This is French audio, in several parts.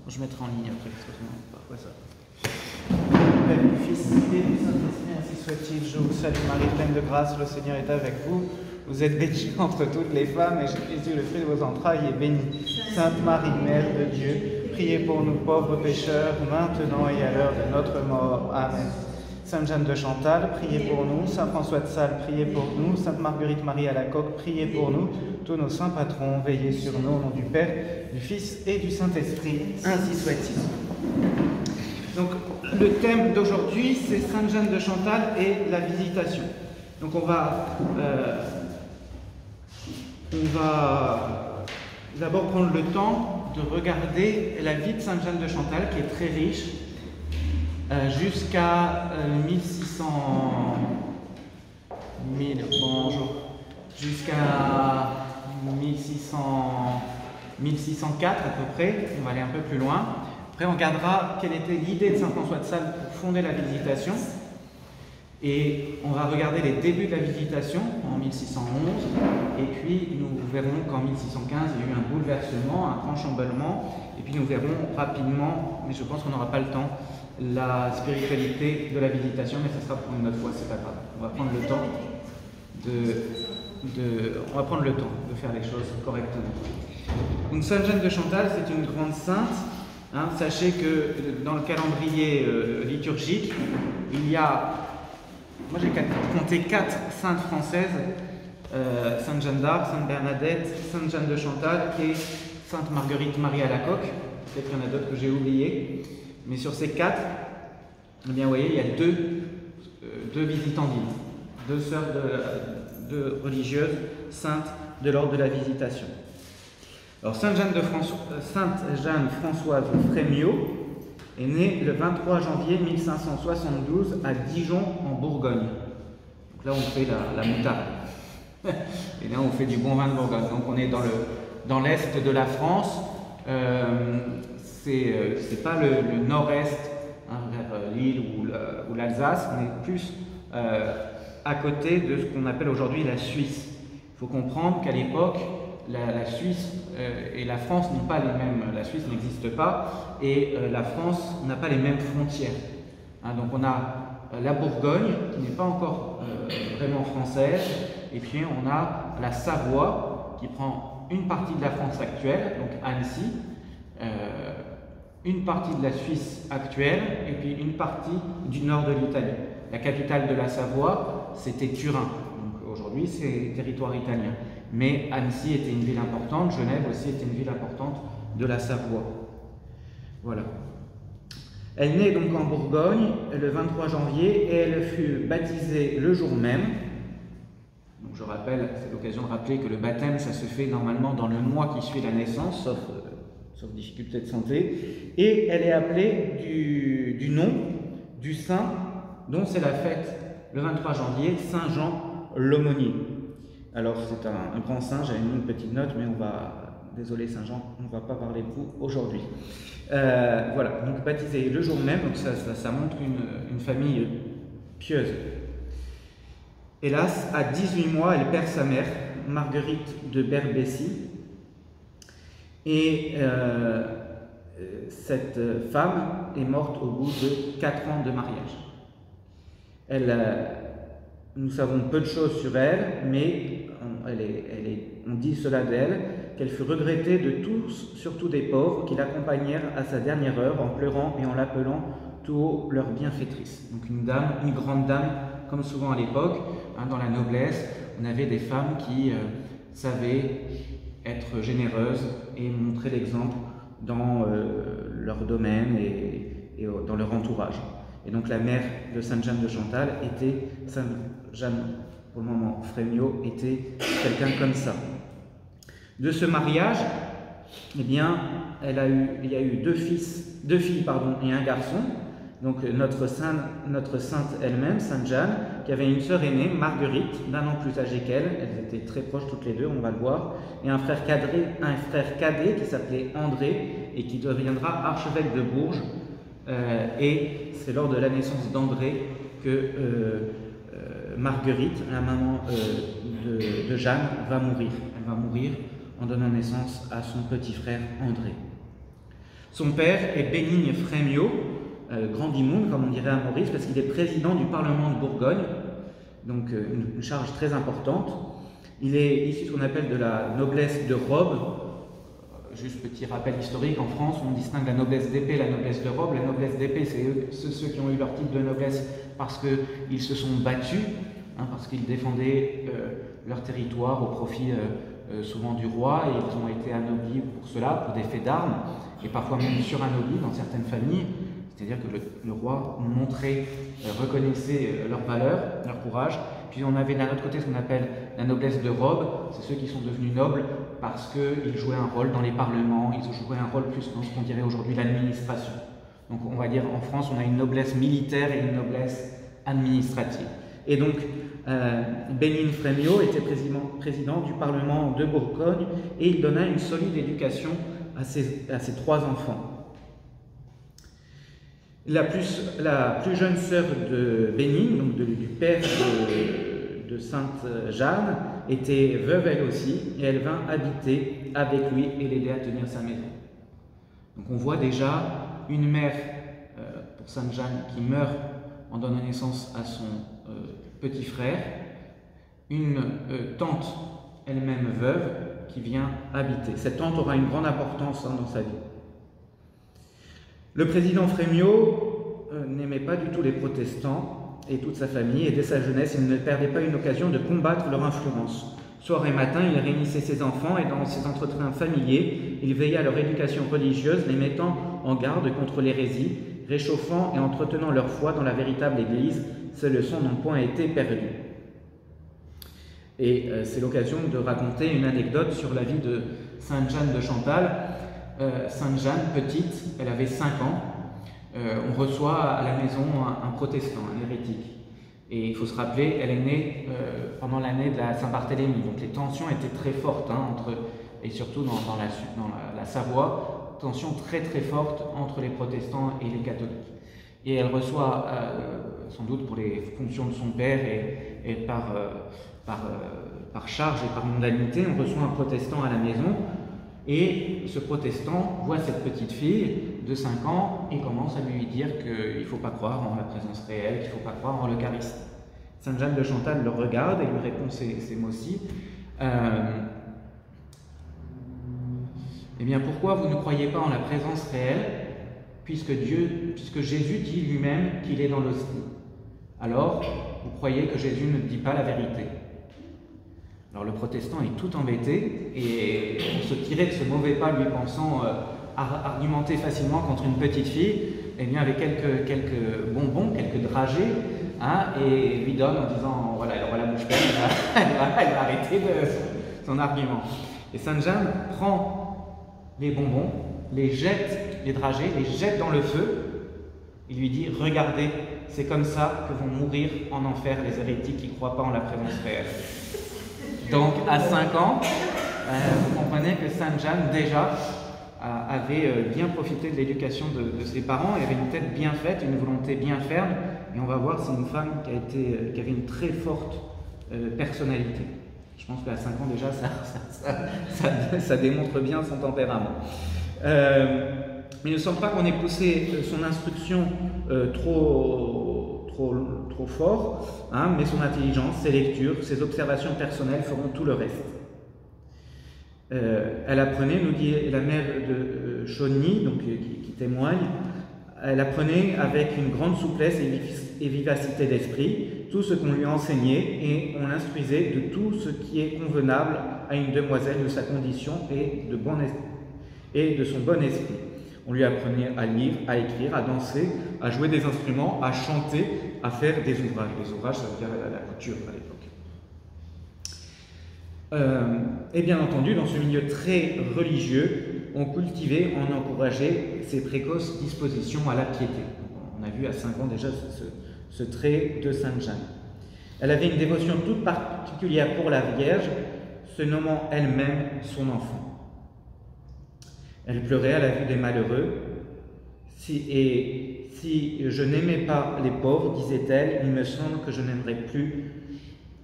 Je mettrai en ligne après, parce que sinon, parfois ça. Père du Fils et du Saint-Esprit, ainsi soit-il. Je vous salue Marie, pleine de grâce, le Seigneur est avec vous. Vous êtes bénie entre toutes les femmes, et Jésus, le fruit de vos entrailles, est béni. Sainte Marie, Mère de Dieu, priez pour nous pauvres pécheurs, maintenant et à l'heure de notre mort. Amen. Sainte Jeanne de Chantal, priez pour nous. Saint François de Sales, priez pour nous. Sainte Marguerite Marie Alacoque, priez pour nous. Tous nos saints patrons, veillez sur nous au nom du Père, du Fils et du Saint-Esprit. Ainsi soit-il. Donc, le thème d'aujourd'hui, c'est Sainte Jeanne de Chantal et la visitation. Donc, on va d'abord prendre le temps de regarder la vie de Sainte Jeanne de Chantal, qui est très riche, jusqu'à 1604 à peu près. On va aller un peu plus loin. Après, on regardera quelle était l'idée de Saint François de Sales pour fonder la Visitation. Et on va regarder les débuts de la Visitation en 1611. Et puis, nous verrons qu'en 1615, il y a eu un bouleversement, un grand chamboulement. Et puis, nous verrons rapidement, mais je pense qu'on n'aura pas le temps, la spiritualité de la Visitation. Mais ça sera pour une autre fois, c'est pas grave. On va prendre le temps de faire les choses correctement. Donc, Sainte Jeanne de Chantal, c'est une grande sainte. Sachez que dans le calendrier liturgique, il y a, moi j'ai compté 4 saintes françaises, Sainte Jeanne d'Arc, Sainte Bernadette, Sainte Jeanne de Chantal et Sainte Marguerite Marie Alacoque. Peut-être qu'il y en a d'autres que j'ai oubliées, mais sur ces 4, eh bien, vous voyez, il y a deux visitandines, deux sœurs de religieuses saintes de l'ordre de la Visitation. Alors, Sainte Jeanne Françoise Frémiot est née le 23 janvier 1572 à Dijon, en Bourgogne. Donc là, on fait la moutarde. Et là, on fait du bon vin de Bourgogne. Donc, on est dans l'est de la France. C'est pas le nord-est, vers Lille ou l'Alsace. On est plus à côté de ce qu'on appelle aujourd'hui la Suisse. Il faut comprendre qu'à l'époque, la Suisse et la France n'ont pas les mêmes. La Suisse n'existe pas et la France n'a pas les mêmes frontières. Donc on a la Bourgogne qui n'est pas encore vraiment française, et puis on a la Savoie qui prend une partie de la France actuelle, donc Annecy, une partie de la Suisse actuelle et puis une partie du nord de l'Italie. La capitale de la Savoie, c'était Turin. Donc aujourd'hui, c'est territoire italien. Mais Annecy était une ville importante, Genève aussi était une ville importante de la Savoie. Voilà. Elle naît donc en Bourgogne le 23 janvier et elle fut baptisée le jour même. Donc je rappelle, c'est l'occasion de rappeler que le baptême, ça se fait normalement dans le mois qui suit la naissance, sauf difficulté de santé. Et elle est appelée du nom du saint dont c'est la fête le 23 janvier, Saint Jean l'Aumônier. Alors c'est un grand saint, j'avais mis une petite note, mais désolé Saint Jean, on ne va pas parler de vous aujourd'hui. Voilà, donc baptisé le jour même, donc ça montre une famille pieuse. Hélas, à 18 mois, elle perd sa mère, Marguerite de Berbécy, et cette femme est morte au bout de 4 ans de mariage. Nous savons peu de choses sur elle, mais on dit cela d'elle, qu'elle fut regrettée de tous, surtout des pauvres, qui l'accompagnèrent à sa dernière heure en pleurant et en l'appelant tout haut leur bienfaitrice. Donc une grande dame, comme souvent à l'époque, dans la noblesse, on avait des femmes qui savaient être généreuses et montrer l'exemple dans leur domaine et dans leur entourage. Et donc la mère de Sainte Jeanne de Chantal était, Sainte Jeanne, pour le moment Frémiot, était quelqu'un comme ça. De ce mariage, eh bien, il y a eu deux filles et un garçon. Donc notre sainte elle-même, Sainte Jeanne, qui avait une sœur aînée, Marguerite, d'1 an plus âgée qu'elle. Elles étaient très proches toutes les deux, on va le voir. Et un frère cadet qui s'appelait André et qui deviendra archevêque de Bourges. Et c'est lors de la naissance d'André que Marguerite, la maman de Jeanne, va mourir. Elle va mourir en donnant naissance à son petit frère André. Son père est Bénigne Frémiot, grand Dimoun, comme on dirait à Maurice, parce qu'il est président du Parlement de Bourgogne, donc une charge très importante. Il est issu de ce qu'on appelle de la noblesse de robe. Juste petit rappel historique, en France, on distingue la noblesse d'épée et la noblesse de robe. La noblesse d'épée, c'est ceux qui ont eu leur titre de noblesse parce qu'ils se sont battus, parce qu'ils défendaient leur territoire au profit souvent du roi, et ils ont été anoblis pour cela, pour des faits d'armes, et parfois même suranoblis dans certaines familles. C'est-à-dire que le roi montrait, reconnaissait leur valeur, leur courage. Puis on avait d'un autre côté ce qu'on appelle la noblesse de robe, c'est ceux qui sont devenus nobles parce qu'ils jouaient un rôle dans les parlements, ils jouaient un rôle plus dans ce qu'on dirait aujourd'hui l'administration. Donc on va dire en France on a une noblesse militaire et une noblesse administrative. Et donc Bénigne Frémiot était président du Parlement de Bourgogne et il donna une solide éducation à ses 3 enfants. La plus jeune sœur de Bénigne, donc du père de Sainte Jeanne, était veuve elle aussi, et elle vint habiter avec lui et l'aider à tenir sa maison. Donc on voit déjà une mère pour Sainte Jeanne qui meurt en donnant naissance à son petit frère, une tante elle-même veuve qui vient habiter. Cette tante aura une grande importance dans sa vie. Le président Frémiot n'aimait pas du tout les protestants et toute sa famille, et dès sa jeunesse, il ne perdait pas une occasion de combattre leur influence. Soir et matin, il réunissait ses enfants et dans ses entretiens familiers, il veillait à leur éducation religieuse, les mettant en garde contre l'hérésie, réchauffant et entretenant leur foi dans la véritable Église. Ces leçons n'ont point été perdues. Et c'est l'occasion de raconter une anecdote sur la vie de Sainte Jeanne de Chantal. Sainte Jeanne, petite, elle avait 5 ans, on reçoit à la maison un protestant, un hérétique. Et il faut se rappeler, elle est née pendant l'année de la Saint-Barthélemy, donc les tensions étaient très fortes, et surtout dans la Savoie, tensions très très fortes entre les protestants et les catholiques. Et elle reçoit, sans doute pour les fonctions de son père et par charge et par mondanité, on reçoit un protestant à la maison. Et ce protestant voit cette petite fille de 5 ans et commence à lui dire qu'il ne faut pas croire en la présence réelle, qu'il ne faut pas croire en l'Eucharistie. Sainte Jeanne de Chantal le regarde et lui répond ces mots-ci. Eh bien, pourquoi vous ne croyez pas en la présence réelle, puisque Jésus dit lui-même qu'il est dans l'hostie? Alors, vous croyez que Jésus ne dit pas la vérité? Alors le protestant est tout embêté et on se tirait de ce mauvais pas lui pensant argumenter facilement contre une petite fille, et bien avec quelques bonbons, quelques dragées, et lui donne en disant voilà, elle aura la bouche pleine, elle va arrêter son argument. Et Sainte Jeanne prend les bonbons, les jette, les dragées, les jette dans le feu, il lui dit regardez, c'est comme ça que vont mourir en enfer les hérétiques qui ne croient pas en la présence réelle. Donc, à 5 ans, vous comprenez que Sainte Jeanne, déjà, avait bien profité de l'éducation de ses parents, elle avait une tête bien faite, une volonté bien ferme, et on va voir, c'est une femme qui avait une très forte personnalité. Je pense qu'à 5 ans, déjà, ça démontre bien son tempérament. Mais il ne semble pas qu'on ait poussé son instruction trop fort, mais son intelligence, ses lectures, ses observations personnelles feront tout le reste. Elle apprenait, nous dit la mère de Chauny, donc, qui témoigne, elle apprenait avec une grande souplesse et vivacité d'esprit tout ce qu'on lui enseignait et on l'instruisait de tout ce qui est convenable à une demoiselle de sa condition et de son bon esprit. On lui apprenait à lire, à écrire, à danser, à jouer des instruments, à chanter, à faire des ouvrages. Les ouvrages, ça veut dire la couture à l'époque. Et bien entendu, dans ce milieu très religieux, on cultivait, on encourageait ces précoces dispositions à la piété. On a vu à 5 ans déjà ce trait de Sainte Jeanne. Elle avait une dévotion toute particulière pour la Vierge, se nommant elle-même son enfant. Elle pleurait à la vue des malheureux. Si je n'aimais pas les pauvres, disait-elle, il me semble que je n'aimerais plus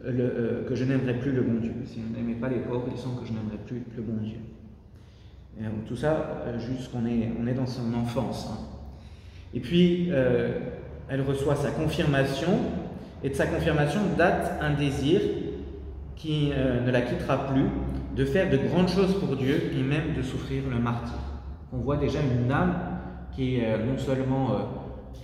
le bon Dieu. Si je n'aimais pas les pauvres, il semble que je n'aimerais plus le bon Dieu. Tout ça, jusqu'on est dans son enfance. Hein. Et puis, elle reçoit sa confirmation, et de sa confirmation date un désir qui ne la quittera plus, de faire de grandes choses pour Dieu, et même de souffrir le martyre. On voit déjà une âme qui non seulement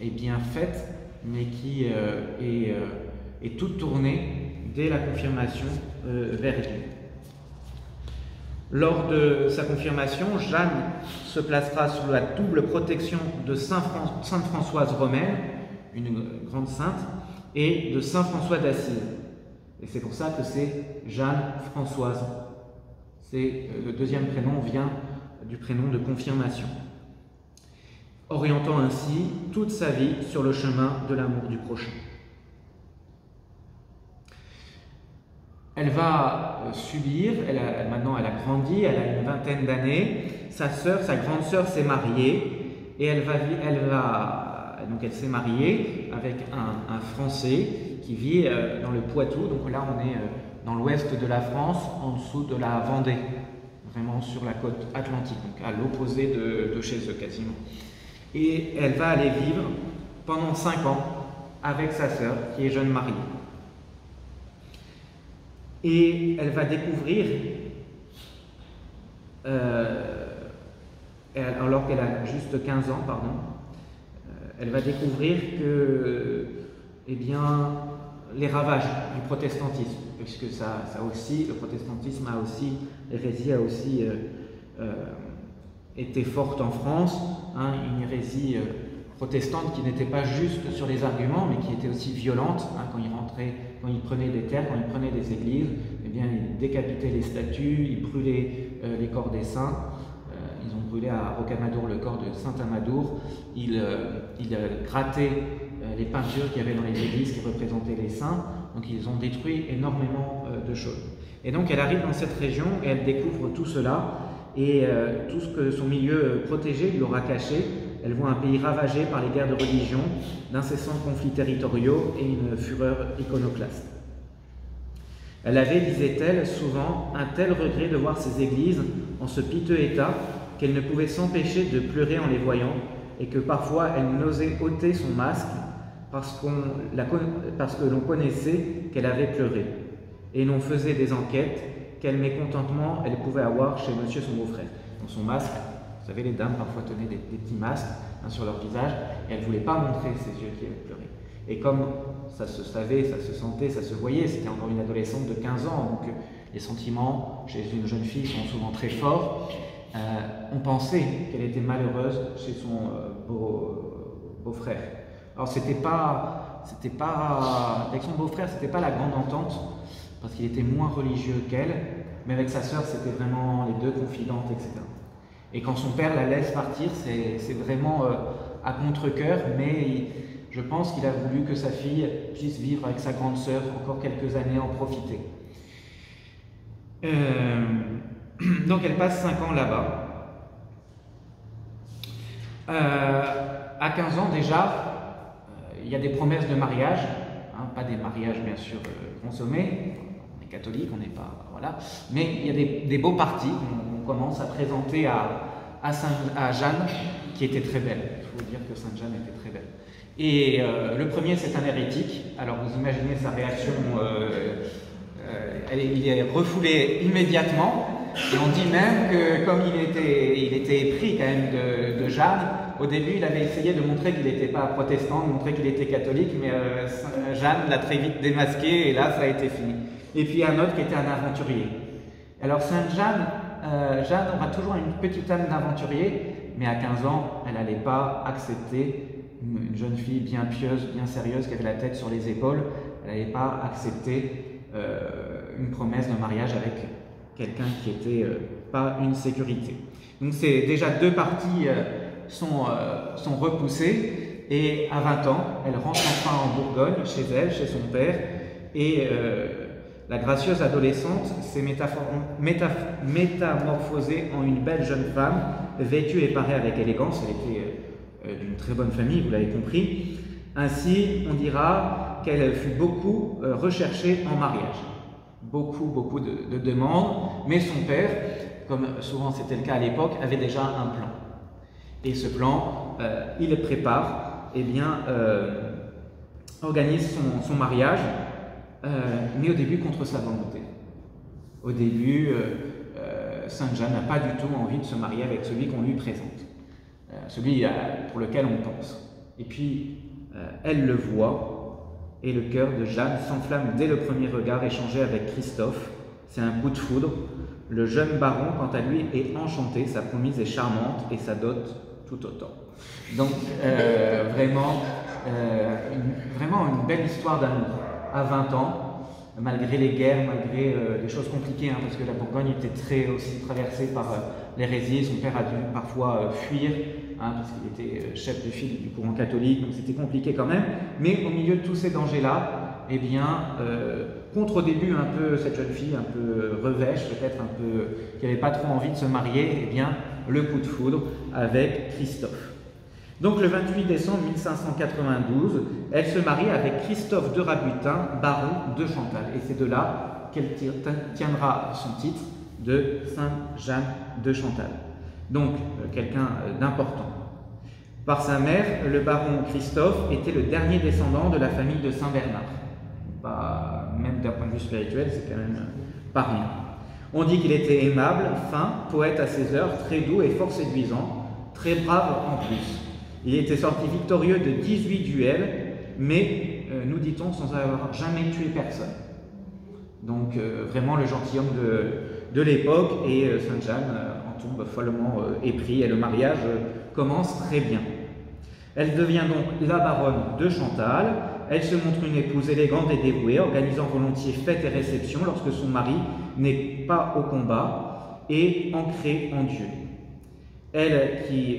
est bien faite, mais qui est toute tournée dès la confirmation vers Dieu. Lors de sa confirmation, Jeanne se placera sous la double protection de Sainte Françoise romaine, une grande sainte, et de Saint François d'Assise. Et c'est pour ça que c'est Jeanne Françoise. Le deuxième prénom vient du prénom de confirmation, orientant ainsi toute sa vie sur le chemin de l'amour du prochain. Elle va subir, maintenant elle a grandi, elle a une vingtaine d'années, sa grande sœur s'est mariée, et elle s'est mariée avec un Français qui vit dans le Poitou, donc là on est dans l'ouest de la France, en dessous de la Vendée, vraiment sur la côte atlantique, donc à l'opposé de chez eux quasiment. Et elle va aller vivre pendant 5 ans avec sa sœur qui est jeune mariée. Et elle va découvrir, alors qu'elle a juste 15 ans, elle va découvrir que, les ravages du protestantisme, puisque le protestantisme l'hérésie a aussi été forte en France, hein, une hérésie protestante qui n'était pas juste sur les arguments, mais qui était aussi violente, hein, quand ils prenaient des terres, quand ils prenaient des églises, ils décapitaient les statues, ils brûlaient les corps des saints. Ils ont brûlé à Rocamadour le corps de Saint Amadour. Ils grattaient les peintures qu'il y avait dans les églises qui représentaient les saints. Donc ils ont détruit énormément de choses. Et donc elle arrive dans cette région et elle découvre tout cela et tout ce que son milieu protégé lui aura caché. Elle voit un pays ravagé par les guerres de religion, d'incessants conflits territoriaux et une fureur iconoclaste. Elle avait, disait-elle, souvent un tel regret de voir ces églises en ce piteux état qu'elle ne pouvait s'empêcher de pleurer en les voyant et que parfois elle n'osait ôter son masque parce que l'on connaissait qu'elle avait pleuré. Et l'on faisait des enquêtes, quel mécontentement elle pouvait avoir chez monsieur son beau-frère. Dans son masque, vous savez, les dames parfois tenaient des petits masques sur leur visage et elle ne voulait pas montrer ses yeux qui avaient pleuré. Et comme ça se savait, ça se sentait, ça se voyait, c'était encore une adolescente de 15 ans, donc les sentiments chez une jeune fille sont souvent très forts. On pensait qu'elle était malheureuse chez son beau-frère. Alors avec son beau-frère, c'était pas la grande entente, parce qu'il était moins religieux qu'elle, mais avec sa sœur, c'était vraiment les deux confidentes, etc. Et quand son père la laisse partir, c'est vraiment à contre-cœur, mais je pense qu'il a voulu que sa fille puisse vivre avec sa grande sœur encore quelques années, en profiter. Donc elle passe 5 ans là-bas. À 15 ans déjà, il y a des promesses de mariage, hein, pas des mariages bien sûr consommés, on est catholique, on n'est pas... Voilà. Mais il y a des beaux partis, on commence à présenter à Jeanne, qui était très belle. Il faut dire que Sainte Jeanne était très belle. Et le premier, c'est un hérétique. Alors vous imaginez sa réaction, il est refoulé immédiatement. Et on dit même que comme il était épris quand même de Jeanne, au début il avait essayé de montrer qu'il n'était pas protestant, de montrer qu'il était catholique, mais Jeanne l'a très vite démasqué et là ça a été fini. Et puis un autre qui était un aventurier. Alors Sainte Jeanne, aura toujours une petite âme d'aventurier, mais à 15 ans, elle n'allait pas accepter une jeune fille bien pieuse, bien sérieuse, qui avait la tête sur les épaules, elle n'allait pas accepter une promesse de mariage avec quelqu'un qui n'était pas une sécurité. Donc c'est déjà deux parties sont repoussées, et à 20 ans, elle rentre enfin en Bourgogne, chez elle, chez son père, et la gracieuse adolescente s'est métamorphosée en une belle jeune femme, vêtue et parée avec élégance. Elle était d'une très bonne famille, vous l'avez compris. Ainsi, on dira qu'elle fut beaucoup recherchée en mariage. Beaucoup de demandes, mais son père comme souvent c'était le cas à l'époque, avait déjà un plan. Et ce plan, il le prépare, et bien, organise son mariage, mais au début contre sa volonté. Au début, Sainte Jeanne n'a pas du tout envie de se marier avec celui qu'on lui présente, celui pour lequel on pense. Et puis, elle le voit, et le cœur de Jeanne s'enflamme dès le premier regard échangé avec Christophe. C'est un coup de foudre. Le jeune baron, quant à lui, est enchanté, sa promise est charmante, et sa dot tout autant. Donc, vraiment une belle histoire d'amour. À 20 ans, malgré les guerres, malgré des choses compliquées, parce que la Bourgogne était aussi traversée par l'hérésie. Son père a dû parfois fuir, parce qu'il était chef de file du courant catholique, donc c'était compliqué quand même. Mais au milieu de tous ces dangers-là, eh bien, contre au début un peu cette jeune fille, un peu revêche, peut-être un peu, qui n'avait pas trop envie de se marier, eh bien, le coup de foudre avec Christophe. Donc le 28 décembre 1592, elle se marie avec Christophe de Rabutin, baron de Chantal. Et c'est de là qu'elle tiendra son titre de Sainte Jeanne de Chantal. Donc quelqu'un d'important. Par sa mère, le baron Christophe était le dernier descendant de la famille de Saint-Bernard. Même d'un point de vue spirituel, c'est quand même pas rien. On dit qu'il était aimable, fin, poète à ses heures, très doux et fort séduisant, très brave en plus. Il était sorti victorieux de 18 duels, mais, nous dit-on, sans avoir jamais tué personne. Donc, vraiment le gentilhomme de l'époque, et Sainte Jeanne en tombe follement épris, et le mariage commence très bien. Elle devient donc la baronne de Chantal. Elle se montre une épouse élégante et dévouée, organisant volontiers fêtes et réceptions lorsque son mari n'est pas au combat et ancrée en Dieu. Elle qui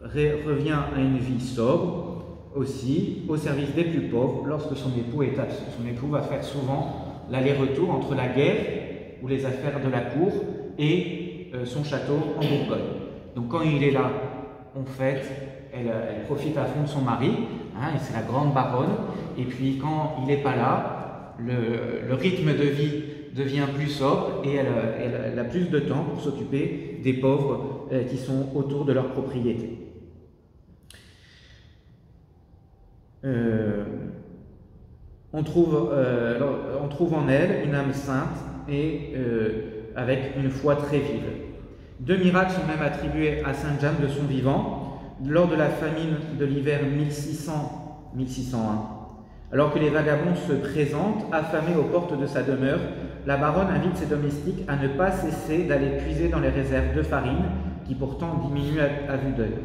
revient à une vie sobre, aussi au service des plus pauvres lorsque son époux est absent. Son époux va faire souvent l'aller-retour entre la guerre ou les affaires de la cour et son château en Bourgogne. Donc quand il est là, en fait, elle profite à fond de son mari, et c'est la grande baronne. Et puis quand il n'est pas là, le rythme de vie devient plus sobre et elle a plus de temps pour s'occuper des pauvres qui sont autour de leur propriété. On trouve en elle une âme sainte et avec une foi très vive. 2 miracles sont même attribués à Sainte Jeanne de son vivant. Lors de la famine de l'hiver 1600-1601, alors que les vagabonds se présentent, affamés aux portes de sa demeure, la baronne invite ses domestiques à ne pas cesser d'aller puiser dans les réserves de farine, qui pourtant diminuent à vue d'œil.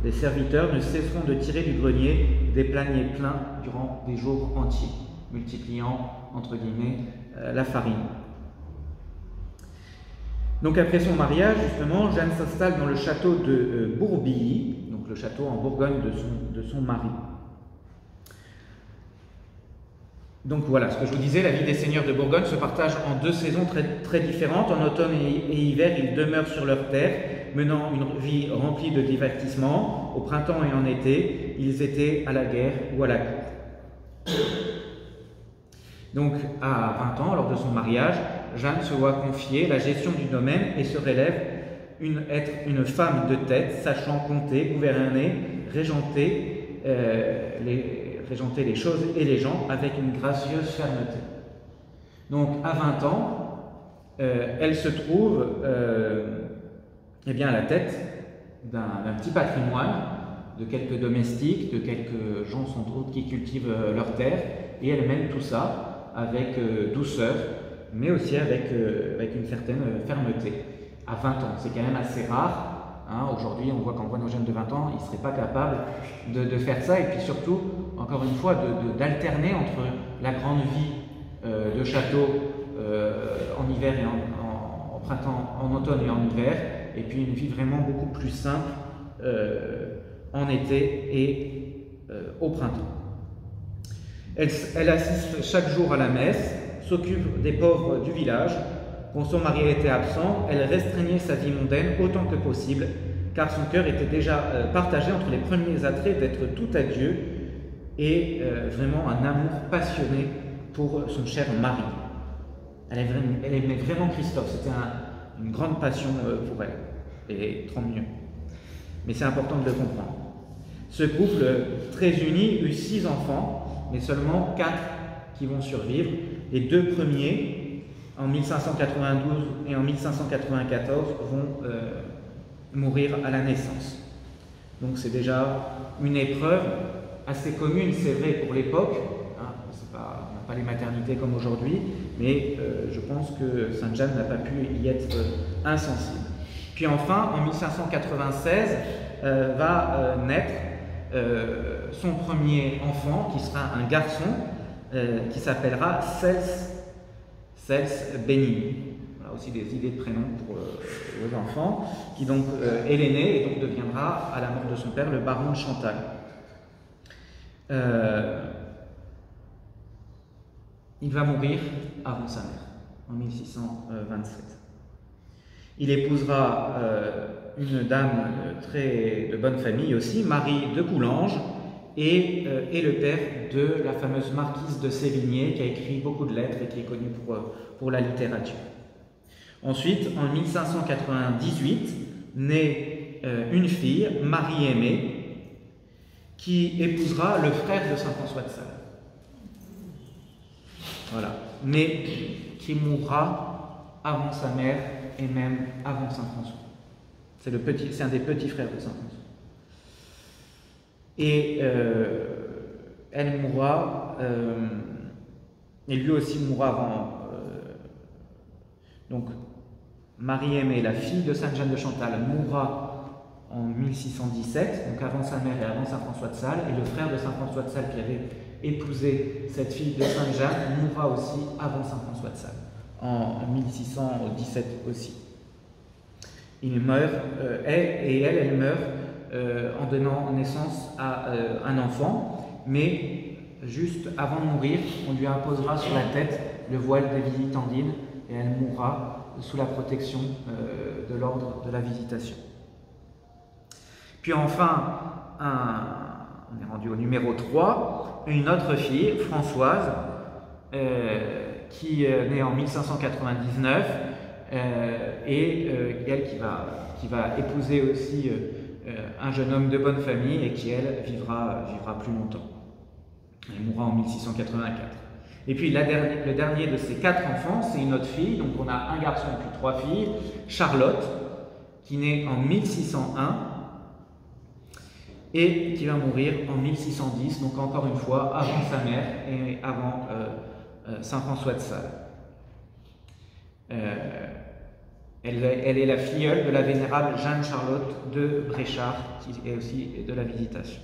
Les serviteurs ne cesseront de tirer du grenier des paniers pleins durant des jours entiers, multipliant, entre guillemets, la farine. Donc après son mariage, justement, Jeanne s'installe dans le château de Bourbilly, donc le château en Bourgogne de son mari. Donc voilà, ce que je vous disais, la vie des seigneurs de Bourgogne se partage en 2 saisons très, très différentes. En automne et hiver, ils demeurent sur leurs terres, menant une vie remplie de divertissements. Au printemps et en été, ils étaient à la guerre ou à la cour. Donc à 20 ans, lors de son mariage, Jeanne se voit confier la gestion du domaine et se révèle être une femme de tête, sachant compter, gouverner, régenter les choses et les gens avec une gracieuse fermeté. Donc à 20 ans, elle se trouve à la tête d'un petit patrimoine, de quelques domestiques, de quelques gens sans doute qui cultivent leurs terres, et elle mène tout ça avec douceur, mais aussi avec une certaine fermeté. À 20 ans, c'est quand même assez rare. Aujourd'hui, on voit nos jeunes de 20 ans, ils ne seraient pas capables de faire ça, et puis surtout, encore une fois, d'alterner entre la grande vie de château en hiver et en printemps, en automne et en hiver, et puis une vie vraiment beaucoup plus simple en été et au printemps. Elle assiste chaque jour à la messe, s'occupe des pauvres du village. Quand son mari était absent, elle restreignait sa vie mondaine autant que possible, car son cœur était déjà partagé entre les premiers attraits d'être tout à Dieu et vraiment un amour passionné pour son cher mari. Elle aimait vraiment Christophe, c'était une grande passion pour elle, et tant mieux. Mais c'est important de le comprendre. Ce couple très uni eut 6 enfants, mais seulement 4 qui vont survivre. Les 2 premiers, en 1592 et en 1594, vont mourir à la naissance. Donc c'est déjà une épreuve assez commune, c'est vrai pour l'époque. Hein, on n'a pas les maternités comme aujourd'hui, mais je pense que Sainte Jeanne n'a pas pu y être insensible. Puis enfin, en 1596, va naître son premier enfant, qui sera un garçon, qui s'appellera Cels Bénigne. Voilà aussi des idées de prénoms pour vos enfants, qui donc est l'aîné et donc deviendra, à la mort de son père, le baron de Chantal. Il va mourir avant sa mère, en 1627. Il épousera une dame de bonne famille aussi, Marie de Coulanges, et le père de la fameuse marquise de Sévigné, qui a écrit beaucoup de lettres et qui est connue pour la littérature. Ensuite, en 1598, naît une fille, Marie-Aimée, qui épousera le frère de saint François de Sales. Voilà. Mais qui mourra avant sa mère et même avant saint François. C'est un des petits frères de saint François. Et elle mourra, et lui aussi mourra avant. Donc, Marie-Aimée, la fille de Sainte Jeanne de Chantal, mourra en 1617, donc avant sa mère et avant saint François de Sales, et le frère de saint François de Sales qui avait épousé cette fille de Sainte Jeanne mourra aussi avant saint François de Sales, en 1617 aussi. Il meurt, elle meurt en donnant naissance à un enfant, mais juste avant de mourir, on lui imposera sur la tête le voile des visitandines et elle mourra sous la protection de l'ordre de la Visitation. Puis enfin, on est rendu au numéro 3, une autre fille, Françoise, qui est née en 1599, et elle qui va épouser aussi un jeune homme de bonne famille et qui, elle, vivra plus longtemps. Elle mourra en 1684. Et puis le dernier de ces 4 enfants, c'est une autre fille, donc on a un garçon et puis 3 filles, Charlotte, qui naît en 1601 et qui va mourir en 1610, donc encore une fois avant sa mère et avant saint François de Sales. Elle est la filleule de la vénérable Jeanne-Charlotte de Bréchard, qui est aussi de la Visitation.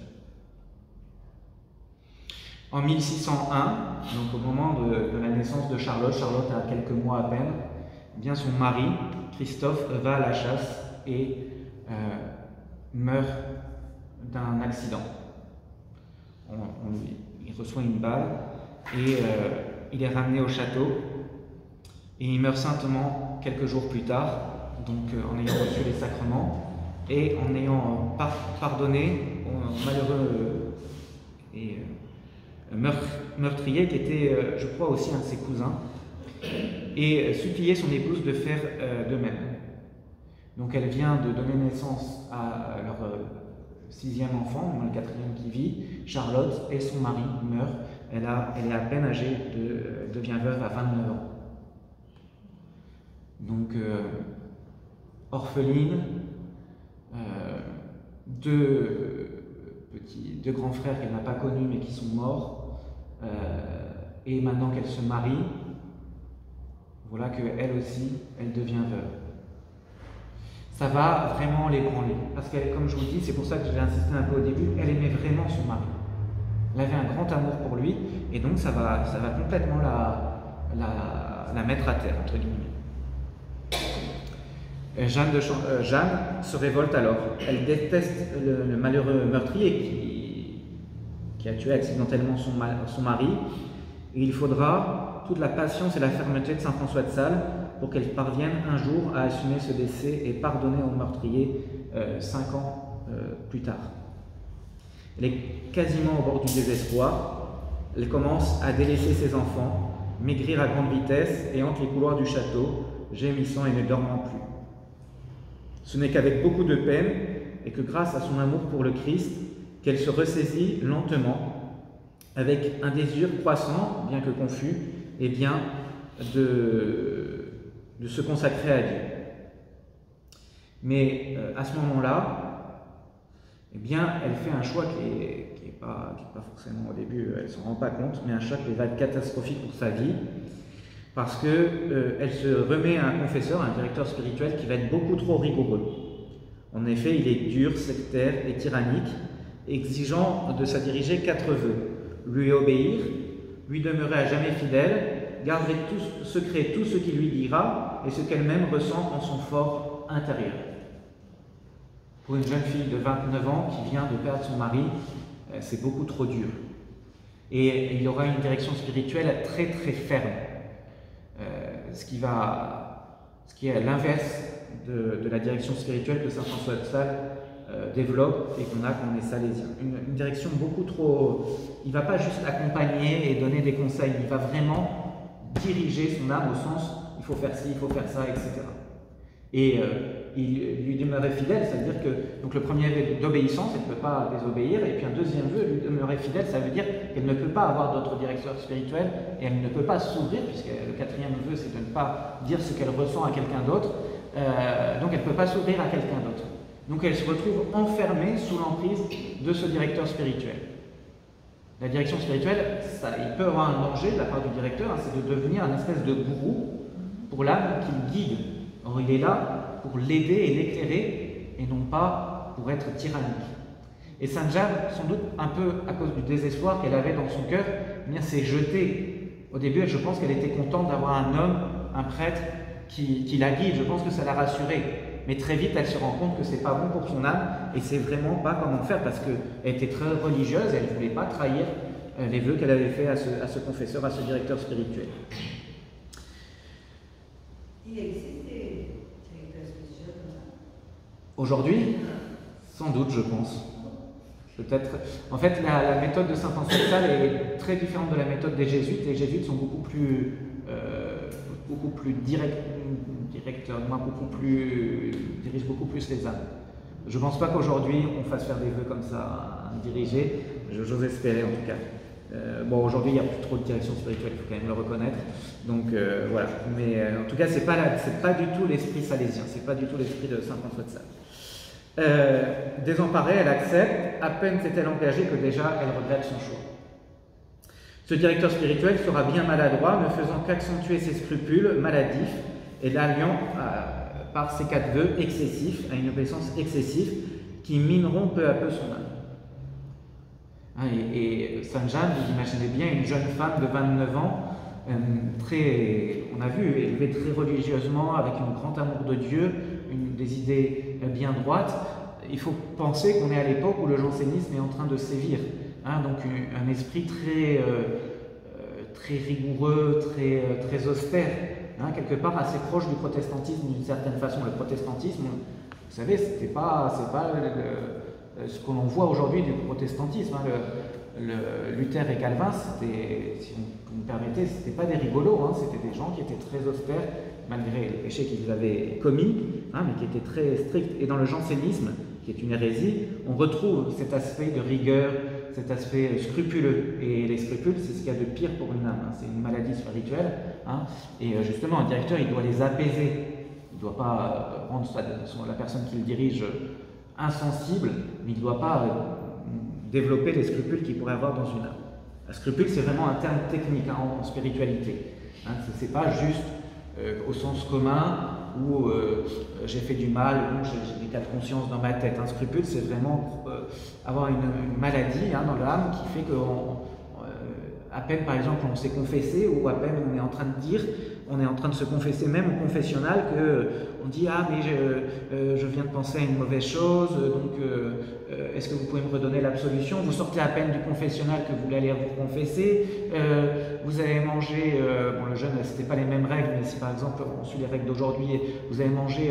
En 1601, donc au moment de la naissance de Charlotte a quelques mois à peine, eh bien son mari, Christophe, va à la chasse et meurt d'un accident. Il reçoit une balle et il est ramené au château et il meurt saintement quelques jours plus tard, donc en ayant reçu les sacrements et en ayant pardonné au malheureux et meurtrier qui était, je crois, aussi un de ses cousins, et supplié son épouse de faire de même. Donc elle vient de donner naissance à leur 6e enfant, le 4e qui vit, Charlotte, et son mari meurt. Elle est à peine âgée, devient veuve à 29 ans. Donc orpheline, 2 grands frères qu'elle n'a pas connus mais qui sont morts, et maintenant qu'elle se marie, voilà qu'elle aussi, elle devient veuve. Ça va vraiment l'ébranler, parce qu'elle, comme je vous le dis, c'est pour ça que j'ai insisté un peu au début, elle aimait vraiment son mari. Elle avait un grand amour pour lui, et donc ça va complètement la mettre à terre, entre guillemets. Jeanne se révolte alors. Elle déteste le malheureux meurtrier qui a tué accidentellement son mari. Et il faudra toute la patience et la fermeté de saint François de Sales pour qu'elle parvienne un jour à assumer ce décès et pardonner au meurtrier 5 ans plus tard. Elle est quasiment au bord du désespoir. Elle commence à délaisser ses enfants, maigrir à grande vitesse et entre les couloirs du château, gémissant et ne dormant plus. Ce n'est qu'avec beaucoup de peine et que grâce à son amour pour le Christ, qu'elle se ressaisit lentement, avec un désir croissant, bien que confus, et bien de se consacrer à Dieu. Mais à ce moment-là, eh bien, elle fait un choix qui est pas forcément au début, elle ne s'en rend pas compte, mais un choix qui va être catastrophique pour sa vie, parce qu'elle se remet à un confesseur, un directeur spirituel qui va être beaucoup trop rigoureux. En effet, il est dur, sectaire et tyrannique, exigeant de sa diriger 4 vœux: lui obéir, lui demeurer à jamais fidèle, garder secret tout ce qu'il lui dira et ce qu'elle-même ressent en son fort intérieur. Pour une jeune fille de 29 ans qui vient de perdre son mari, c'est beaucoup trop dur. Et il aura une direction spirituelle très très ferme, ce qui est l'inverse de la direction spirituelle que saint François de Sales développe et qu'on a quand on est salésien. Une direction beaucoup trop... Il ne va pas juste accompagner et donner des conseils, il va vraiment diriger son âme au sens il faut faire ci, il faut faire ça, etc. Et il lui demeurait fidèle, c'est-à-dire que donc le premier vœu d'obéissance, elle ne peut pas désobéir, et puis un deuxième vœu, lui demeurer fidèle, ça veut dire qu'elle ne peut pas avoir d'autre directeur spirituel et elle ne peut pas s'ouvrir, puisque le quatrième vœu, c'est de ne pas dire ce qu'elle ressent à quelqu'un d'autre, donc elle ne peut pas s'ouvrir à quelqu'un d'autre. Donc elle se retrouve enfermée sous l'emprise de ce directeur spirituel. La direction spirituelle, il peut avoir un danger de la part du directeur, c'est de devenir un espèce de gourou pour l'âme qu'il guide. Or, il est là pour l'aider et l'éclairer, et non pas pour être tyrannique. Et Sainte Jeanne, sans doute un peu à cause du désespoir qu'elle avait dans son cœur, s'est jetée. Au début, je pense qu'elle était contente d'avoir un homme, un prêtre, qui la guide. Je pense que ça l'a rassurée. Mais très vite, elle se rend compte que c'est pas bon pour son âme, et c'est vraiment pas comment faire, parce qu'elle était très religieuse, et elle ne voulait pas trahir les vœux qu'elle avait fait à ce confesseur, à ce directeur spirituel. Il existe des directeurs spirituels comme ça? Aujourd'hui, sans doute, je pense. Peut-être. En fait, la méthode de saint François de Sales est très différente de la méthode des jésuites. Les jésuites sont beaucoup plus directeurs, dirigent beaucoup plus les âmes. Je ne pense pas qu'aujourd'hui on fasse faire des vœux comme ça à diriger. J'ose espérer en tout cas. Bon, aujourd'hui, il n'y a plus trop de direction spirituelle, il faut quand même le reconnaître. Donc voilà. Mais en tout cas, c'est pas du tout l'esprit salésien, c'est pas du tout l'esprit de saint François de Sales. Désemparée, elle accepte. À peine s'est-elle engagée que déjà elle regrette son choix. Ce directeur spirituel sera bien maladroit, ne faisant qu'accentuer ses scrupules maladifs et l'alliant par ses 4 vœux excessifs à une obéissance excessive qui mineront peu à peu son âme. Et Sainte Jeanne, vous imaginez bien, une jeune femme de 29 ans, on a vu, élevée très religieusement, avec un grand amour de Dieu, des idées bien droites. Il faut penser qu'on est à l'époque où le jansénisme est en train de sévir. Donc un esprit très rigoureux, très austère, quelque part assez proche du protestantisme d'une certaine façon. Le protestantisme, vous savez, c'est pas ce que l'on voit aujourd'hui du protestantisme. Luther et Calvin, si vous me permettez, c'était pas des rigolos, c'était des gens qui étaient très austères, malgré les péchés qu'ils avaient commis, mais qui étaient très stricts. Et dans le jansénisme, qui est une hérésie, on retrouve cet aspect de rigueur, cet aspect scrupuleux. Et les scrupules, c'est ce qu'il y a de pire pour une âme. C'est une maladie spirituelle. Et justement, un directeur, il doit les apaiser. Il ne doit pas rendre la personne qui le dirige insensible, mais il ne doit pas développer les scrupules qu'il pourrait avoir dans une âme. Un scrupule, c'est vraiment un terme technique en spiritualité. Ce n'est pas juste au sens commun où j'ai fait du mal, où j'ai des cas de conscience dans ma tête. Un scrupule, c'est vraiment avoir une maladie dans l'âme qui fait qu'à peine, par exemple, on s'est confessé, ou à peine on est en train de dire, on est en train de se confesser même au confessionnal, qu'on dit « Ah, mais je viens de penser à une mauvaise chose, donc est-ce que vous pouvez me redonner l'absolution ?» Vous sortez à peine du confessionnal que vous voulez aller vous confesser, vous avez mangé, bon le jeûne, c'était pas les mêmes règles, mais si par exemple on suit les règles d'aujourd'hui, vous avez mangé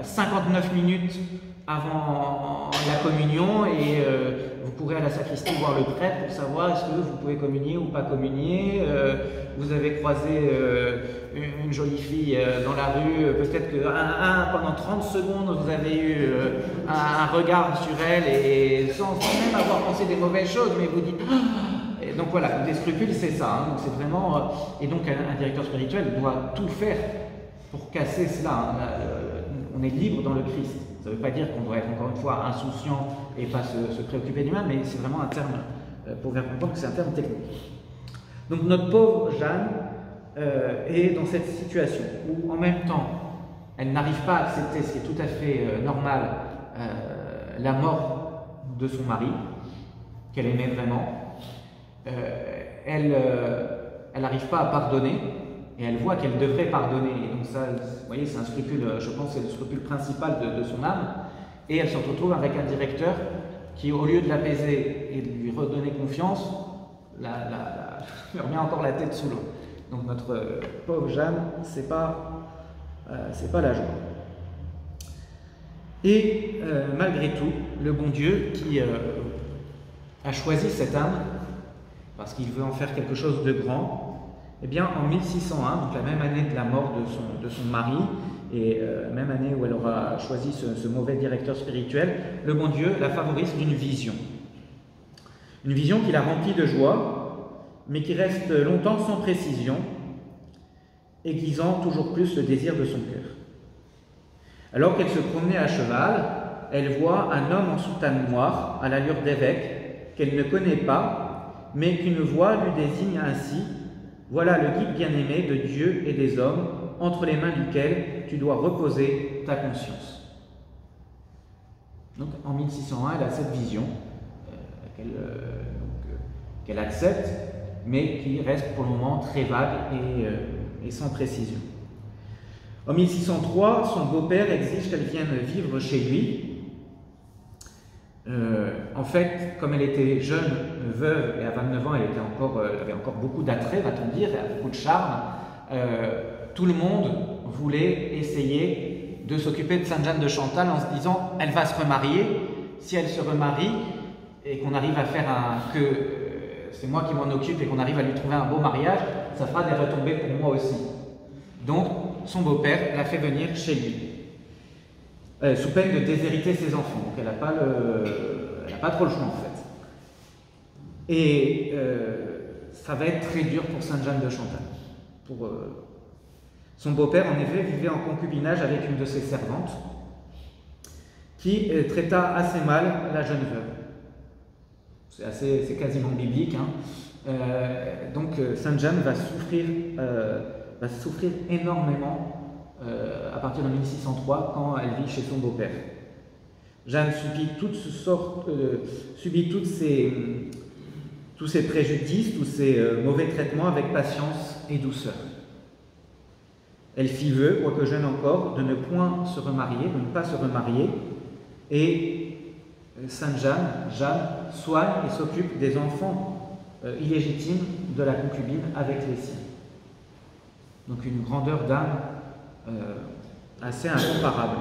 59 minutes avant la communion et vous courez à la sacristie voir le prêtre pour savoir est-ce que vous pouvez communier ou pas communier. Vous avez croisé une jolie fille dans la rue, peut-être que pendant 30 secondes vous avez eu un regard sur elle et sans même avoir pensé des mauvaises choses, mais vous dites... Et donc voilà, des scrupules c'est ça, hein, donc c'est vraiment... et donc un directeur spirituel doit tout faire pour casser cela. Hein. On est libre dans le Christ. Ça ne veut pas dire qu'on doit être encore une fois insouciant et pas se préoccuper du mal, mais c'est vraiment un terme, pour faire comprendre que c'est un terme technique. Donc notre pauvre Jeanne est dans cette situation où en même temps, elle n'arrive pas à accepter, ce qui est tout à fait normal, la mort de son mari, qu'elle aimait vraiment. Elle n'arrive pas à pardonner, et elle voit qu'elle devrait pardonner. Et donc ça, vous voyez, c'est un scrupule, je pense, c'est le scrupule principal de son âme. Et elle se retrouve avec un directeur qui, au lieu de l'apaiser et de lui redonner confiance, lui remet encore la tête sous l'eau. Donc notre pauvre Jeanne, c'est pas la joie. Et malgré tout, le bon Dieu qui a choisi cette âme, parce qu'il veut en faire quelque chose de grand, eh bien, en 1601, donc la même année de la mort de son mari, et même année où elle aura choisi ce mauvais directeur spirituel, le bon Dieu la favorise d'une vision. Une vision qui la remplit de joie, mais qui reste longtemps sans précision, aiguisant toujours plus le désir de son cœur. Alors qu'elle se promenait à cheval, elle voit un homme en soutane noire, à l'allure d'évêque, qu'elle ne connaît pas, mais qu'une voix lui désigne ainsi: voilà le guide bien-aimé de Dieu et des hommes, entre les mains duquel tu dois reposer ta conscience. Donc en 1601, elle a cette vision qu'elle accepte, mais qui reste pour le moment très vague et sans précision. En 1603, son beau-père exige qu'elle vienne vivre chez lui. En fait, comme elle était jeune, veuve, et à 29 ans, elle avait encore beaucoup d'attrait, va-t-on dire, elle avait beaucoup de charme, tout le monde voulait essayer de s'occuper de Sainte Jeanne de Chantal en se disant elle va se remarier. Si elle se remarie et qu'on arrive à faire c'est moi qui m'en occupe et qu'on arrive à lui trouver un beau mariage, ça fera des retombées pour moi aussi. Donc, son beau-père l'a fait venir chez lui, sous peine de déshériter ses enfants. Donc, elle n'a pas trop le choix en fait. Et ça va être très dur pour Sainte Jeanne de Chantal. Son beau-père, en effet, vivait en concubinage avec une de ses servantes, qui traita assez mal la jeune veuve. C'est quasiment biblique. Hein. Donc Sainte Jeanne va souffrir énormément à partir de 1603 quand elle vit chez son beau-père. Jeanne subit tous ces préjudices, tous ces mauvais traitements avec patience et douceur. Elle fit vœu, quoique jeune encore, de ne point se remarier, de ne pas se remarier, et Sainte Jeanne soigne et s'occupe des enfants illégitimes de la concubine avec les siens. Donc une grandeur d'âme assez incomparable.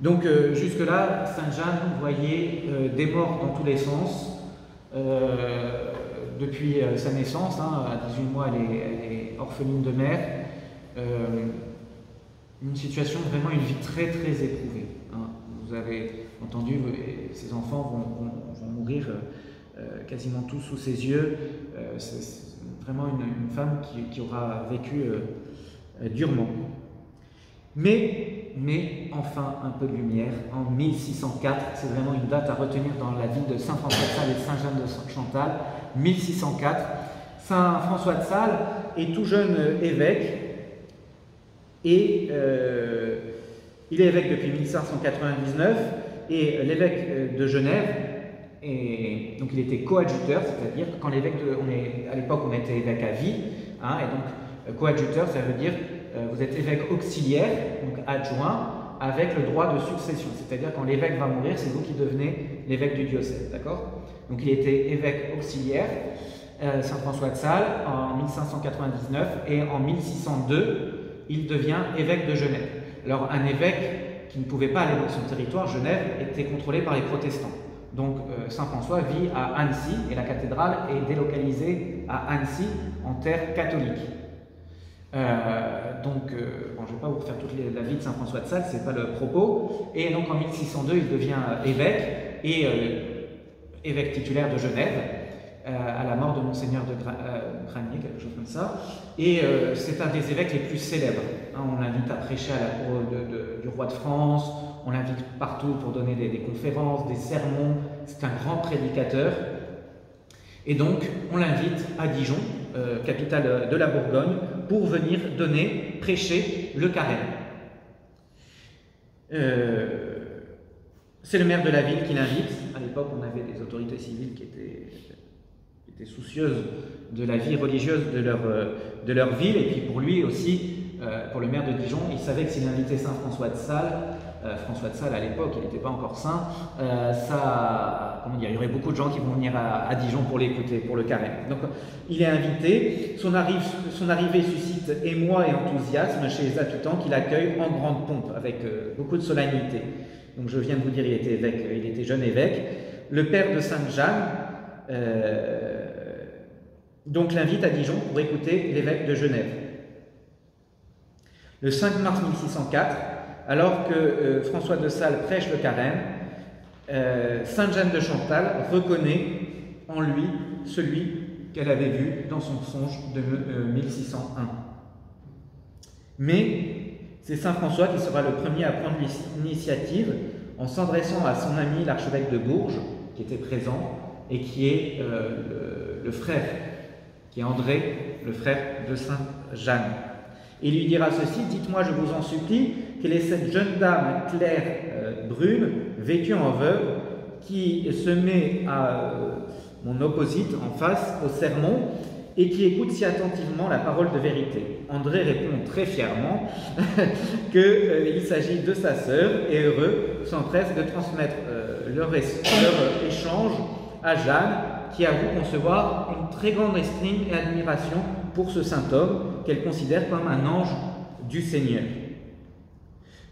Donc jusque-là, Sainte Jeanne voyait des morts dans tous les sens. Depuis sa naissance, à 18 mois, elle est orpheline de mère. Une situation, vraiment une vie très très éprouvée. Hein. Vous avez entendu, ses enfants vont mourir quasiment tous sous ses yeux. C'est vraiment une femme qui aura vécu durement. Mais enfin un peu de lumière. En 1604, c'est vraiment une date à retenir dans la vie de Saint François de Sales et Sainte Jeanne de Chantal. 1604, Saint François de Sales est tout jeune évêque et il est évêque depuis 1599 et l'évêque de Genève, donc il était coadjuteur, c'est-à-dire que quand l'évêque, à l'époque on était évêque à vie, hein, et donc coadjuteur ça veut dire vous êtes évêque auxiliaire, donc adjoint, avec le droit de succession, c'est-à-dire quand l'évêque va mourir, c'est vous qui devenez l'évêque du diocèse, d'accord? Donc il était évêque auxiliaire, Saint François de Sales, en 1599, et en 1602, il devient évêque de Genève. Alors un évêque qui ne pouvait pas aller dans son territoire, Genève, était contrôlé par les protestants. Donc Saint François vit à Annecy et la cathédrale est délocalisée à Annecy en terre catholique. Bon, je ne vais pas vous refaire toute la vie de Saint François de Sales, ce n'est pas le propos. Et donc en 1602, il devient évêque et évêque titulaire de Genève à la mort de Monseigneur de Granier, quelque chose comme ça. Et c'est un des évêques les plus célèbres. Hein, on l'invite à prêcher à la cour du roi de France, on l'invite partout pour donner des conférences, des sermons. C'est un grand prédicateur. Et donc, on l'invite à Dijon, capitale de la Bourgogne, pour venir prêcher le carême. C'est le maire de la ville qui l'invite. À l'époque, on avait des autorités civiles qui étaient soucieuses de la vie religieuse de leur ville. Et puis pour lui aussi, pour le maire de Dijon, il savait que s'il invitait Saint François de Sales, à l'époque, il n'était pas encore saint, il y aurait beaucoup de gens qui vont venir à Dijon pour l'écouter, pour le carême. Donc il est invité, son arrivée suscite émoi et enthousiasme chez les habitants qui l'accueillent en grande pompe, avec beaucoup de solennité. Donc je viens de vous dire, il était jeune évêque. Le père de Sainte Jeanne donc l'invite à Dijon pour écouter l'évêque de Genève. Le 5 mars 1604, alors que François de Sales prêche le carême, Sainte Jeanne de Chantal reconnaît en lui celui qu'elle avait vu dans son songe de 1601. Mais c'est Saint François qui sera le premier à prendre l'initiative en s'adressant à son ami l'archevêque de Bourges, qui était présent, et qui est le frère, qui est André, le frère de Sainte Jeanne. Il lui dira ceci: « Dites-moi, je vous en supplie, quelle est cette jeune dame claire, brune, vêtue en veuve, qui se met à mon opposite en face au sermon et qui écoute si attentivement la parole de vérité. » André répond très fièrement qu'il s'agit de sa sœur et heureux s'empresse de transmettre leur échange à Jeanne, qui avoue concevoir une très grande estime et admiration pour ce saint homme qu'elle considère comme un ange du Seigneur.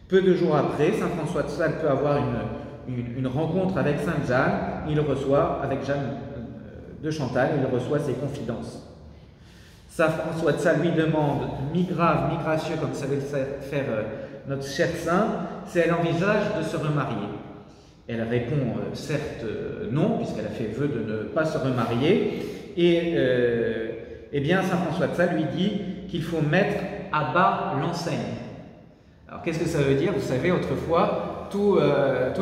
Peu de jours après, Saint François de Sales peut avoir une rencontre avec Sainte Jeanne. Il reçoit, avec Jeanne de Chantal, il reçoit ses confidences. Saint François de Sales lui demande, mi-grave, mi-gracieux, comme savait le faire notre cher saint, si elle envisage de se remarier. Elle répond certes non, puisqu'elle a fait vœu de ne pas se remarier. Et eh bien, Saint François de Sales lui dit qu'il faut mettre à bas l'enseigne. Alors, qu'est-ce que ça veut dire? Vous savez, autrefois, tous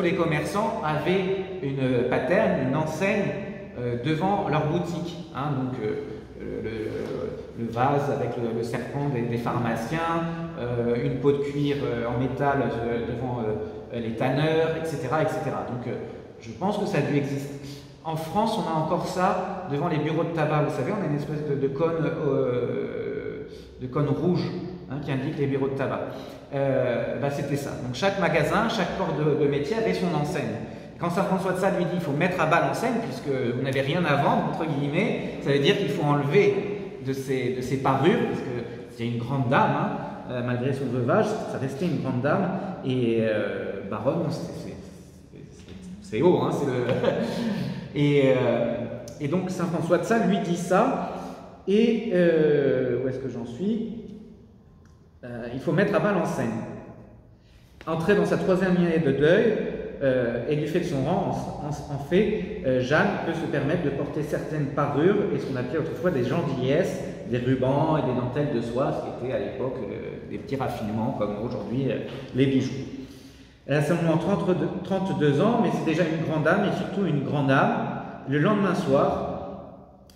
les commerçants avaient une paterne, une enseigne devant leur boutique. Hein, donc, le vase avec le serpent des pharmaciens, une peau de cuir en métal devant les tanneurs, etc. etc. Donc, je pense que ça a dû exister. En France, on a encore ça devant les bureaux de tabac. Vous savez, on a une espèce de cône rouge qui indique les bureaux de tabac. C'était ça. Donc chaque magasin, chaque corps de métier avait son enseigne. Quand Saint François de Sales lui dit qu'il faut mettre à bas l'enseigne, puisque vous n'avez rien à vendre, entre guillemets, ça veut dire qu'il faut enlever de ses parures, parce que c'est une grande dame, malgré son veuvage, ça restait une grande dame, et baronne, c'est haut, c'est le... Et donc Saint François de Sales lui dit ça, et où est-ce que j'en suis? Il faut mettre à bas l'enseigne. Entrée dans sa 3e année de deuil, et du fait de son rang, en fait, Jeanne peut se permettre de porter certaines parures et ce qu'on appelait autrefois des gentilesses, des rubans et des dentelles de soie, ce qui était à l'époque des petits raffinements comme aujourd'hui les bijoux. Elle a seulement 32 ans, mais c'est déjà une grande âme et surtout une grande âme. Le lendemain soir,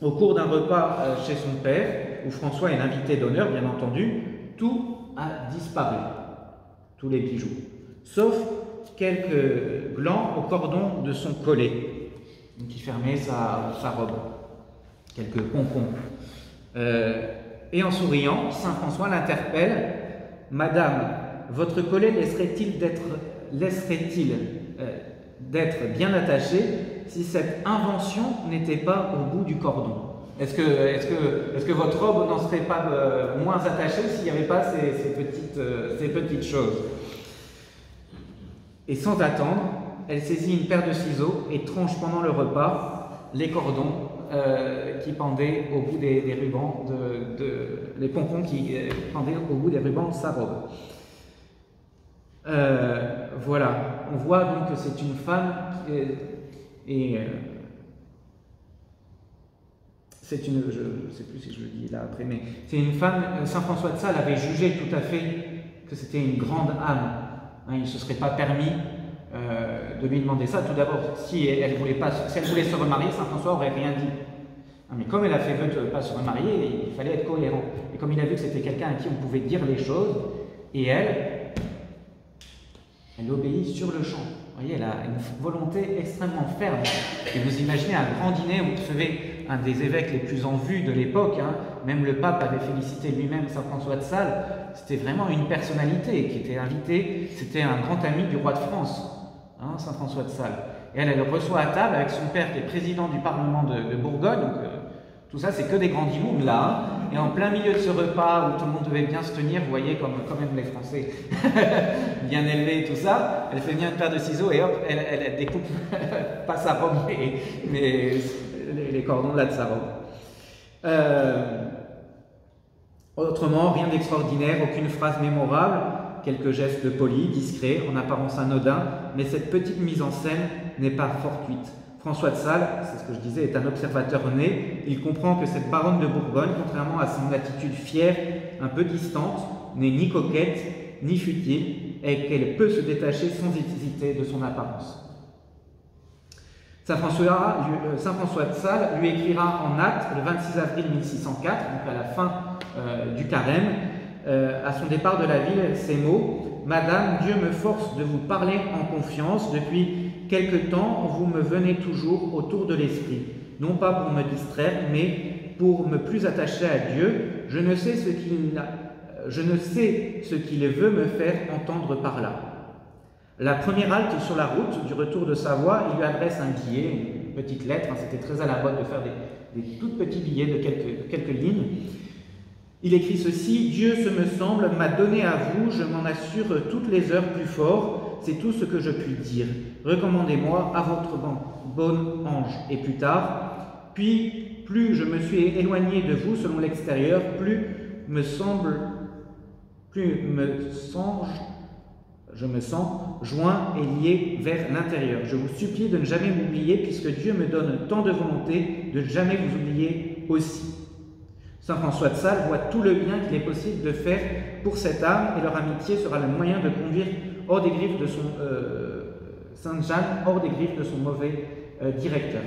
au cours d'un repas chez son père, où François est l'invité d'honneur, bien entendu, tout a disparu, tous les bijoux, sauf quelques glands au cordon de son collet, qui fermait sa robe, quelques pompons. Et en souriant, Saint François l'interpelle: « Madame, votre collet laisserait-il d'être bien attaché si cette invention n'était pas au bout du cordon ?» Est-ce que votre robe n'en serait pas moins attachée s'il n'y avait pas ces petites choses? Et sans attendre, elle saisit une paire de ciseaux et tranche pendant le repas les cordons qui pendaient au bout des rubans, les pompons qui pendaient au bout des rubans de sa robe. Voilà, on voit donc que c'est une femme c'est une, je ne sais plus si je le dis là après, mais c'est une femme, Saint François de Sales avait jugé tout à fait que c'était une grande âme. Hein, il ne se serait pas permis de lui demander ça. Tout d'abord, si elle voulait se remarier, Saint François n'aurait rien dit. Hein, mais comme elle a fait vœu de ne pas se remarier, il fallait être cohérent. Et comme il a vu que c'était quelqu'un à qui on pouvait dire les choses, et elle obéit sur le champ. Vous voyez, elle a une volonté extrêmement ferme. Et vous imaginez un grand dîner où vous recevez un des évêques les plus en vue de l'époque, hein, même le pape avait félicité lui-même Saint François de Sales, c'était vraiment une personnalité qui était invitée, c'était un grand ami du roi de France, hein, Saint François de Sales. Et elle le reçoit à table avec son père qui est président du Parlement de Bourgogne, donc tout ça c'est que des grands dîners là, hein, et en plein milieu de ce repas où tout le monde devait bien se tenir, vous voyez comme quand même les Français bien élevés et tout ça, elle fait venir une paire de ciseaux et hop, elle découpe pas sa robe mais les cordons là de sa robe. Autrement, rien d'extraordinaire, aucune phrase mémorable, quelques gestes polis, discrets, en apparence anodins, mais cette petite mise en scène n'est pas fortuite. François de Sales, c'est ce que je disais, est un observateur né. Il comprend que cette baronne de Bourgogne, contrairement à son attitude fière, un peu distante, n'est ni coquette, ni futile, et qu'elle peut se détacher sans hésiter de son apparence. Saint François de Sales lui écrira en acte le 26 avril 1604, donc à la fin du carême, à son départ de la ville, ces mots: « Madame, Dieu me force de vous parler en confiance. Depuis quelque temps, vous me venez toujours autour de l'esprit, non pas pour me distraire, mais pour me plus attacher à Dieu. Je ne sais ce qu'il veut me faire entendre par là. » La première halte sur la route du retour de Savoie, il lui adresse un billet, une petite lettre, hein, c'était très à la mode de faire des tout petits billets de quelques lignes. Il écrit ceci: « Dieu, ce me semble, m'a donné à vous, je m'en assure toutes les heures plus fort, c'est tout ce que je puis dire. Recommandez-moi à votre bon ange. » Et plus tard: « Puis, plus je me suis éloigné de vous selon l'extérieur, plus je me sens joint et lié vers l'intérieur. Je vous supplie de ne jamais m'oublier, puisque Dieu me donne tant de volonté de ne jamais vous oublier aussi. » Saint François de Sales voit tout le bien qu'il est possible de faire pour cette âme, et leur amitié sera le moyen de conduire hors des griffes de Sainte Jeanne, hors des griffes de son mauvais directeur.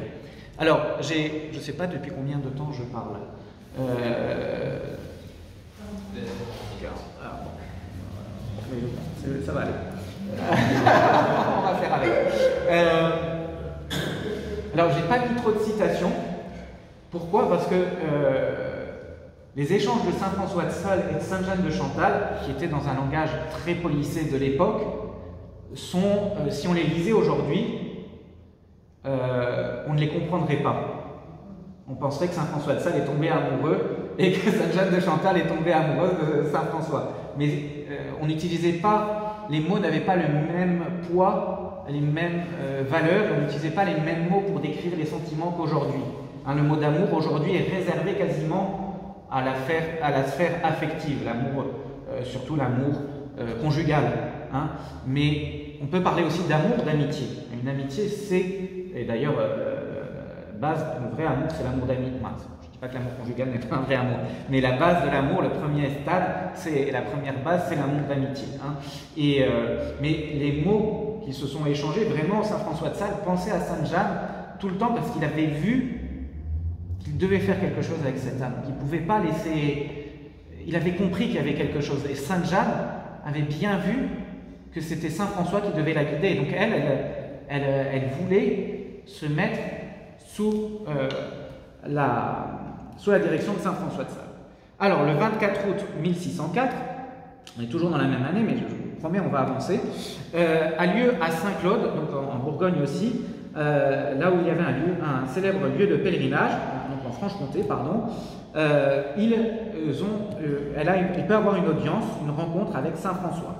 Alors, je ne sais pas depuis combien de temps je parle. Ça va aller. On va faire avec. Alors, j'ai pas mis trop de citations. Pourquoi? Parce que les échanges de Saint François de Sales et de Sainte Jeanne de Chantal, qui étaient dans un langage très policé de l'époque, sont, si on les lisait aujourd'hui, on ne les comprendrait pas. On penserait que Saint François de Sales est tombé amoureux et que Sainte Jeanne de Chantal est tombée amoureuse de Saint François. Mais on n'utilisait pas, les mots n'avaient pas le même poids, les mêmes valeurs, on n'utilisait pas les mêmes mots pour décrire les sentiments qu'aujourd'hui. Hein, le mot d'amour aujourd'hui est réservé quasiment à la sphère affective, l'amour, surtout l'amour conjugal. Hein. Mais on peut parler aussi d'amour, d'amitié. Une amitié, c'est, et d'ailleurs, base, le vrai amour, c'est l'amour d'amitié. Je ne dis pas que l'amour conjugal n'est pas un vrai amour, mais la base de l'amour, le premier stade, la première base, c'est l'amour d'amitié. Hein. Mais les mots qui se sont échangés, vraiment, Saint François de Sales pensait à Sainte Jeanne tout le temps parce qu'il avait vu qu'il devait faire quelque chose avec cette âme, qu'il ne pouvait pas laisser... Il avait compris qu'il y avait quelque chose. Et Sainte Jeanne avait bien vu que c'était Saint François qui devait la guider. Donc elle voulait se mettre sous la direction de Saint François de Sales. Alors, le 24 août 1604, on est toujours dans la même année, mais je vous promets, on va avancer, a lieu à Saint-Claude, donc en Bourgogne aussi, là où il y avait un célèbre lieu de pèlerinage, donc en Franche-Comté, pardon. Il peut avoir une audience, une rencontre avec Saint François.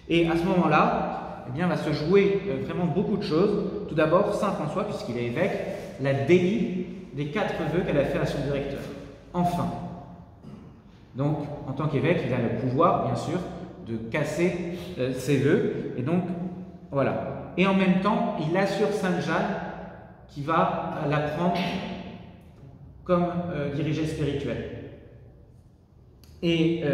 Et à ce moment-là, eh bien, va se jouer vraiment beaucoup de choses. Tout d'abord, Saint François, puisqu'il est évêque, la délie des 4 vœux qu'elle a fait à son directeur. Enfin. Donc, en tant qu'évêque, il a le pouvoir, bien sûr, de casser ses vœux. Et donc, voilà. Et en même temps, il assure Sainte Jeanne qui va la prendre comme dirigée spirituelle. Et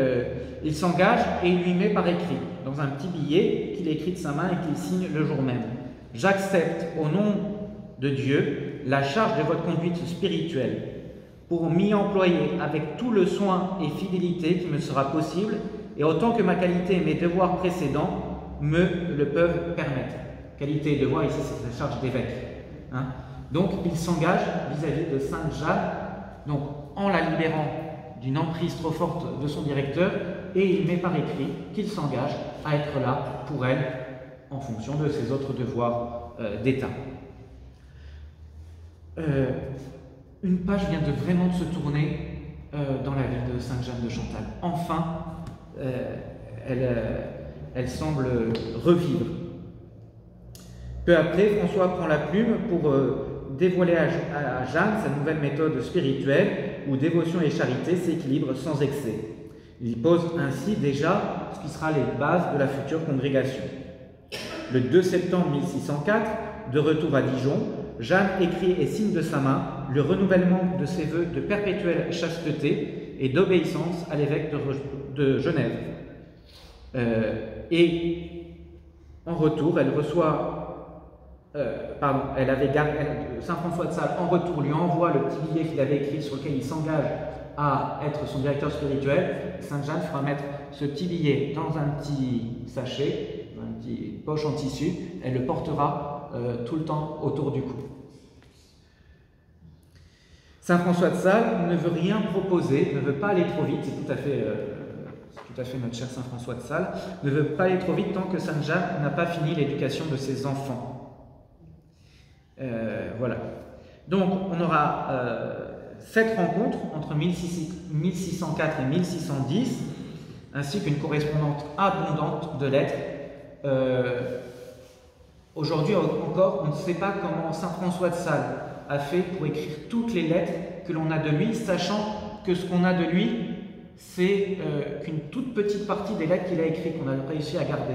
il s'engage et il lui met par écrit, dans un petit billet qu'il écrit de sa main et qu'il signe le jour même. « J'accepte au nom de Dieu la charge de votre conduite spirituelle pour m'y employer avec tout le soin et fidélité qui me sera possible et autant que ma qualité et mes devoirs précédents me le peuvent permettre. » Qualité et devoir, ici, c'est la charge d'évêque. Hein. Donc, il s'engage vis-à-vis de Sainte Jeanne, donc, en la libérant d'une emprise trop forte de son directeur, et il met par écrit qu'il s'engage à être là pour elle en fonction de ses autres devoirs d'État. Une page vient vraiment de se tourner dans la vie de Sainte Jeanne de Chantal. Enfin, elle semble revivre. Peu après, François prend la plume pour dévoiler à Jeanne sa nouvelle méthode spirituelle où dévotion et charité s'équilibrent sans excès. Il pose ainsi déjà ce qui sera les bases de la future congrégation. Le 2 septembre 1604, de retour à Dijon, Jeanne écrit et signe de sa main le renouvellement de ses vœux de perpétuelle chasteté et d'obéissance à l'évêque de Genève. Et en retour, elle reçoit Saint François de Sales, en retour, lui envoie le petit billet qu'il avait écrit sur lequel il s'engage à être son directeur spirituel. Sainte Jeanne fera mettre ce petit billet dans un petit sachet, dans une petite poche en tissu. Elle le portera tout le temps autour du cou. Saint François de Sales ne veut rien proposer, ne veut pas aller trop vite, c'est tout à fait notre cher Saint François de Sales, ne veut pas aller trop vite tant que Sainte Jeanne n'a pas fini l'éducation de ses enfants. Voilà. Donc, on aura 7 rencontres entre 1604 et 1610, ainsi qu'une correspondance abondante de lettres. Aujourd'hui encore, on ne sait pas comment Saint François de Sales a fait pour écrire toutes les lettres que l'on a de lui, sachant que ce qu'on a de lui, c'est qu'une toute petite partie des lettres qu'il a écrites, qu'on a réussi à garder.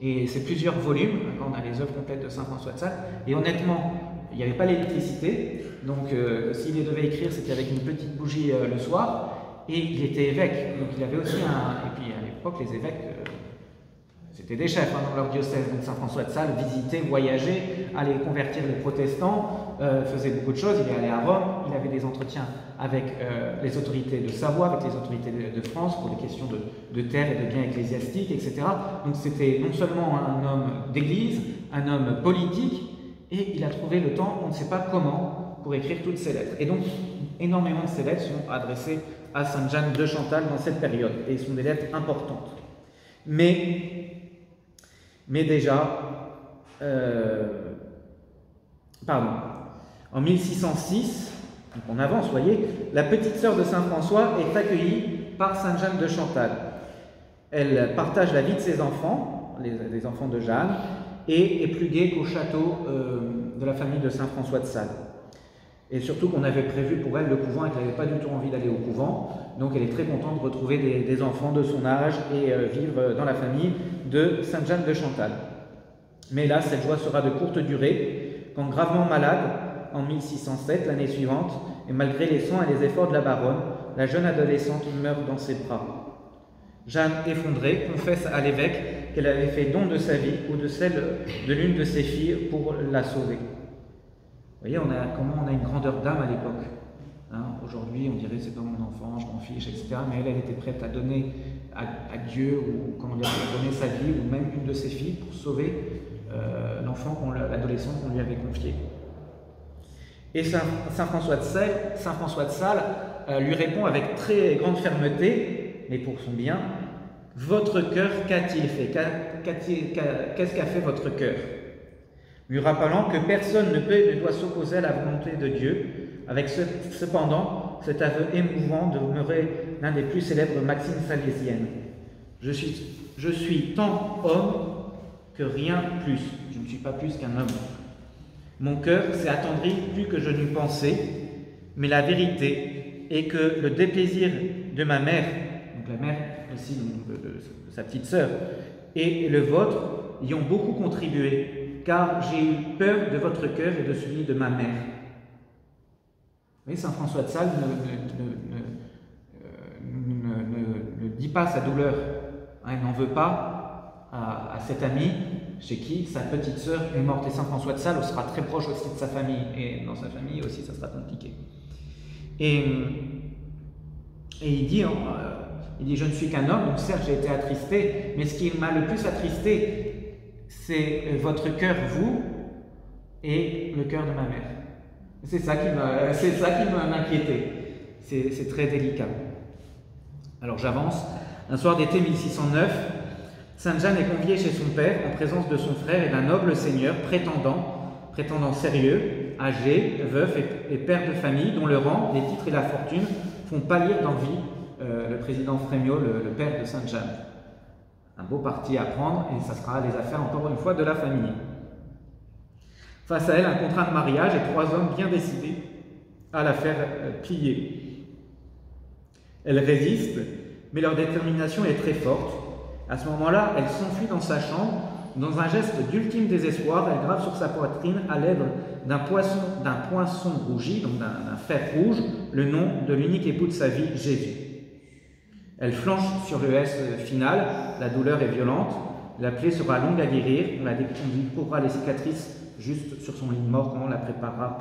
Et c'est plusieurs volumes, quand on a les œuvres complètes de Saint François de Sales. Et honnêtement, il n'y avait pas l'électricité, donc s'il devait écrire, c'était avec une petite bougie le soir. Et il était évêque, donc il avait aussi un... Et puis à l'époque, les évêques, c'était des chefs dans leur diocèse. Donc Saint François de Sales visitait, voyageait, allait convertir les protestants, faisait beaucoup de choses. Il est allé à Rome, il avait des entretiens avec les autorités de Savoie, avec les autorités de France pour des questions de terre et de biens ecclésiastiques, etc. Donc c'était non seulement un homme d'église, un homme politique, et il a trouvé le temps, on ne sait pas comment, pour écrire toutes ces lettres. Et donc, énormément de ces lettres sont adressées à Sainte Jeanne de Chantal dans cette période, et sont des lettres importantes. Mais déjà, en 1606, donc on avance, voyez, la petite sœur de Saint François est accueillie par Sainte Jeanne de Chantal. Elle partage la vie de ses enfants, les enfants de Jeanne, et est plus gaie qu'au château de la famille de Saint François de Sales. Et surtout qu'on avait prévu pour elle le couvent et qu'elle n'avait pas du tout envie d'aller au couvent. Donc elle est très contente de retrouver des enfants de son âge et vivre dans la famille de Sainte Jeanne de Chantal. Mais là, cette joie sera de courte durée, quand gravement malade, en 1607, l'année suivante, et malgré les soins et les efforts de la baronne, la jeune adolescente meurt dans ses bras. Jeanne, effondrée, confesse à l'évêque qu'elle avait fait don de sa vie ou de celle de l'une de ses filles pour la sauver. Vous voyez, comment on a une grandeur d'âme à l'époque. Hein, aujourd'hui, on dirait c'est pas mon enfant, je m'en fiche, etc. Mais elle était prête à donner à Dieu, ou comment dire, à donner sa vie, ou même une de ses filles pour sauver l'enfant, l'adolescent qu'on lui avait confié. Et Saint François de Sales lui répond avec très grande fermeté, mais pour son bien: votre cœur, qu'a-t-il fait? Qu'est-ce qu'a fait votre cœur? Lui rappelant que personne ne doit s'opposer à la volonté de Dieu, avec cependant cet aveu émouvant demeurait l'un des plus célèbres maximes salésiennes. Je suis tant homme que rien plus. Je ne suis pas plus qu'un homme. Mon cœur s'est attendri plus que je n'eus pensé, mais la vérité est que le déplaisir de ma mère, donc la mère aussi de sa petite sœur, et le vôtre y ont beaucoup contribué, car j'ai eu peur de votre cœur et de celui de ma mère. Vous voyez, saint François de Sales ne dit pas sa douleur. Il n'en veut pas à cet ami chez qui sa petite sœur est morte. Et saint François de Sales sera très proche aussi de sa famille. Et dans sa famille aussi, ça sera compliqué. Et il dit, je ne suis qu'un homme, donc certes j'ai été attristé, mais ce qui m'a le plus attristé, c'est votre cœur, vous, et le cœur de ma mère. C'est ça qui m'inquiétait. C'est très délicat. Alors j'avance. Un soir d'été 1609, Sainte Jeanne est conviée chez son père en présence de son frère et d'un noble seigneur prétendant sérieux, âgé, veuf et père de famille, dont le rang, les titres et la fortune font pâlir d'envie le président Frémiot, le père de Sainte Jeanne. Un beau parti à prendre, et ça sera les affaires, encore une fois, de la famille. Face à elle, un contrat de mariage et 3 hommes bien décidés à la faire plier. Elle résiste, mais leur détermination est très forte. À ce moment-là, elle s'enfuit dans sa chambre. Dans un geste d'ultime désespoir, elle grave sur sa poitrine, à l'aide d'un poinçon rougi, donc d'un fer rouge, le nom de l'unique époux de sa vie, Jésus. Elle flanche sur le S final, la douleur est violente, la plaie sera longue à guérir, on découvrira les cicatrices juste sur son lit de mort, quand on la préparera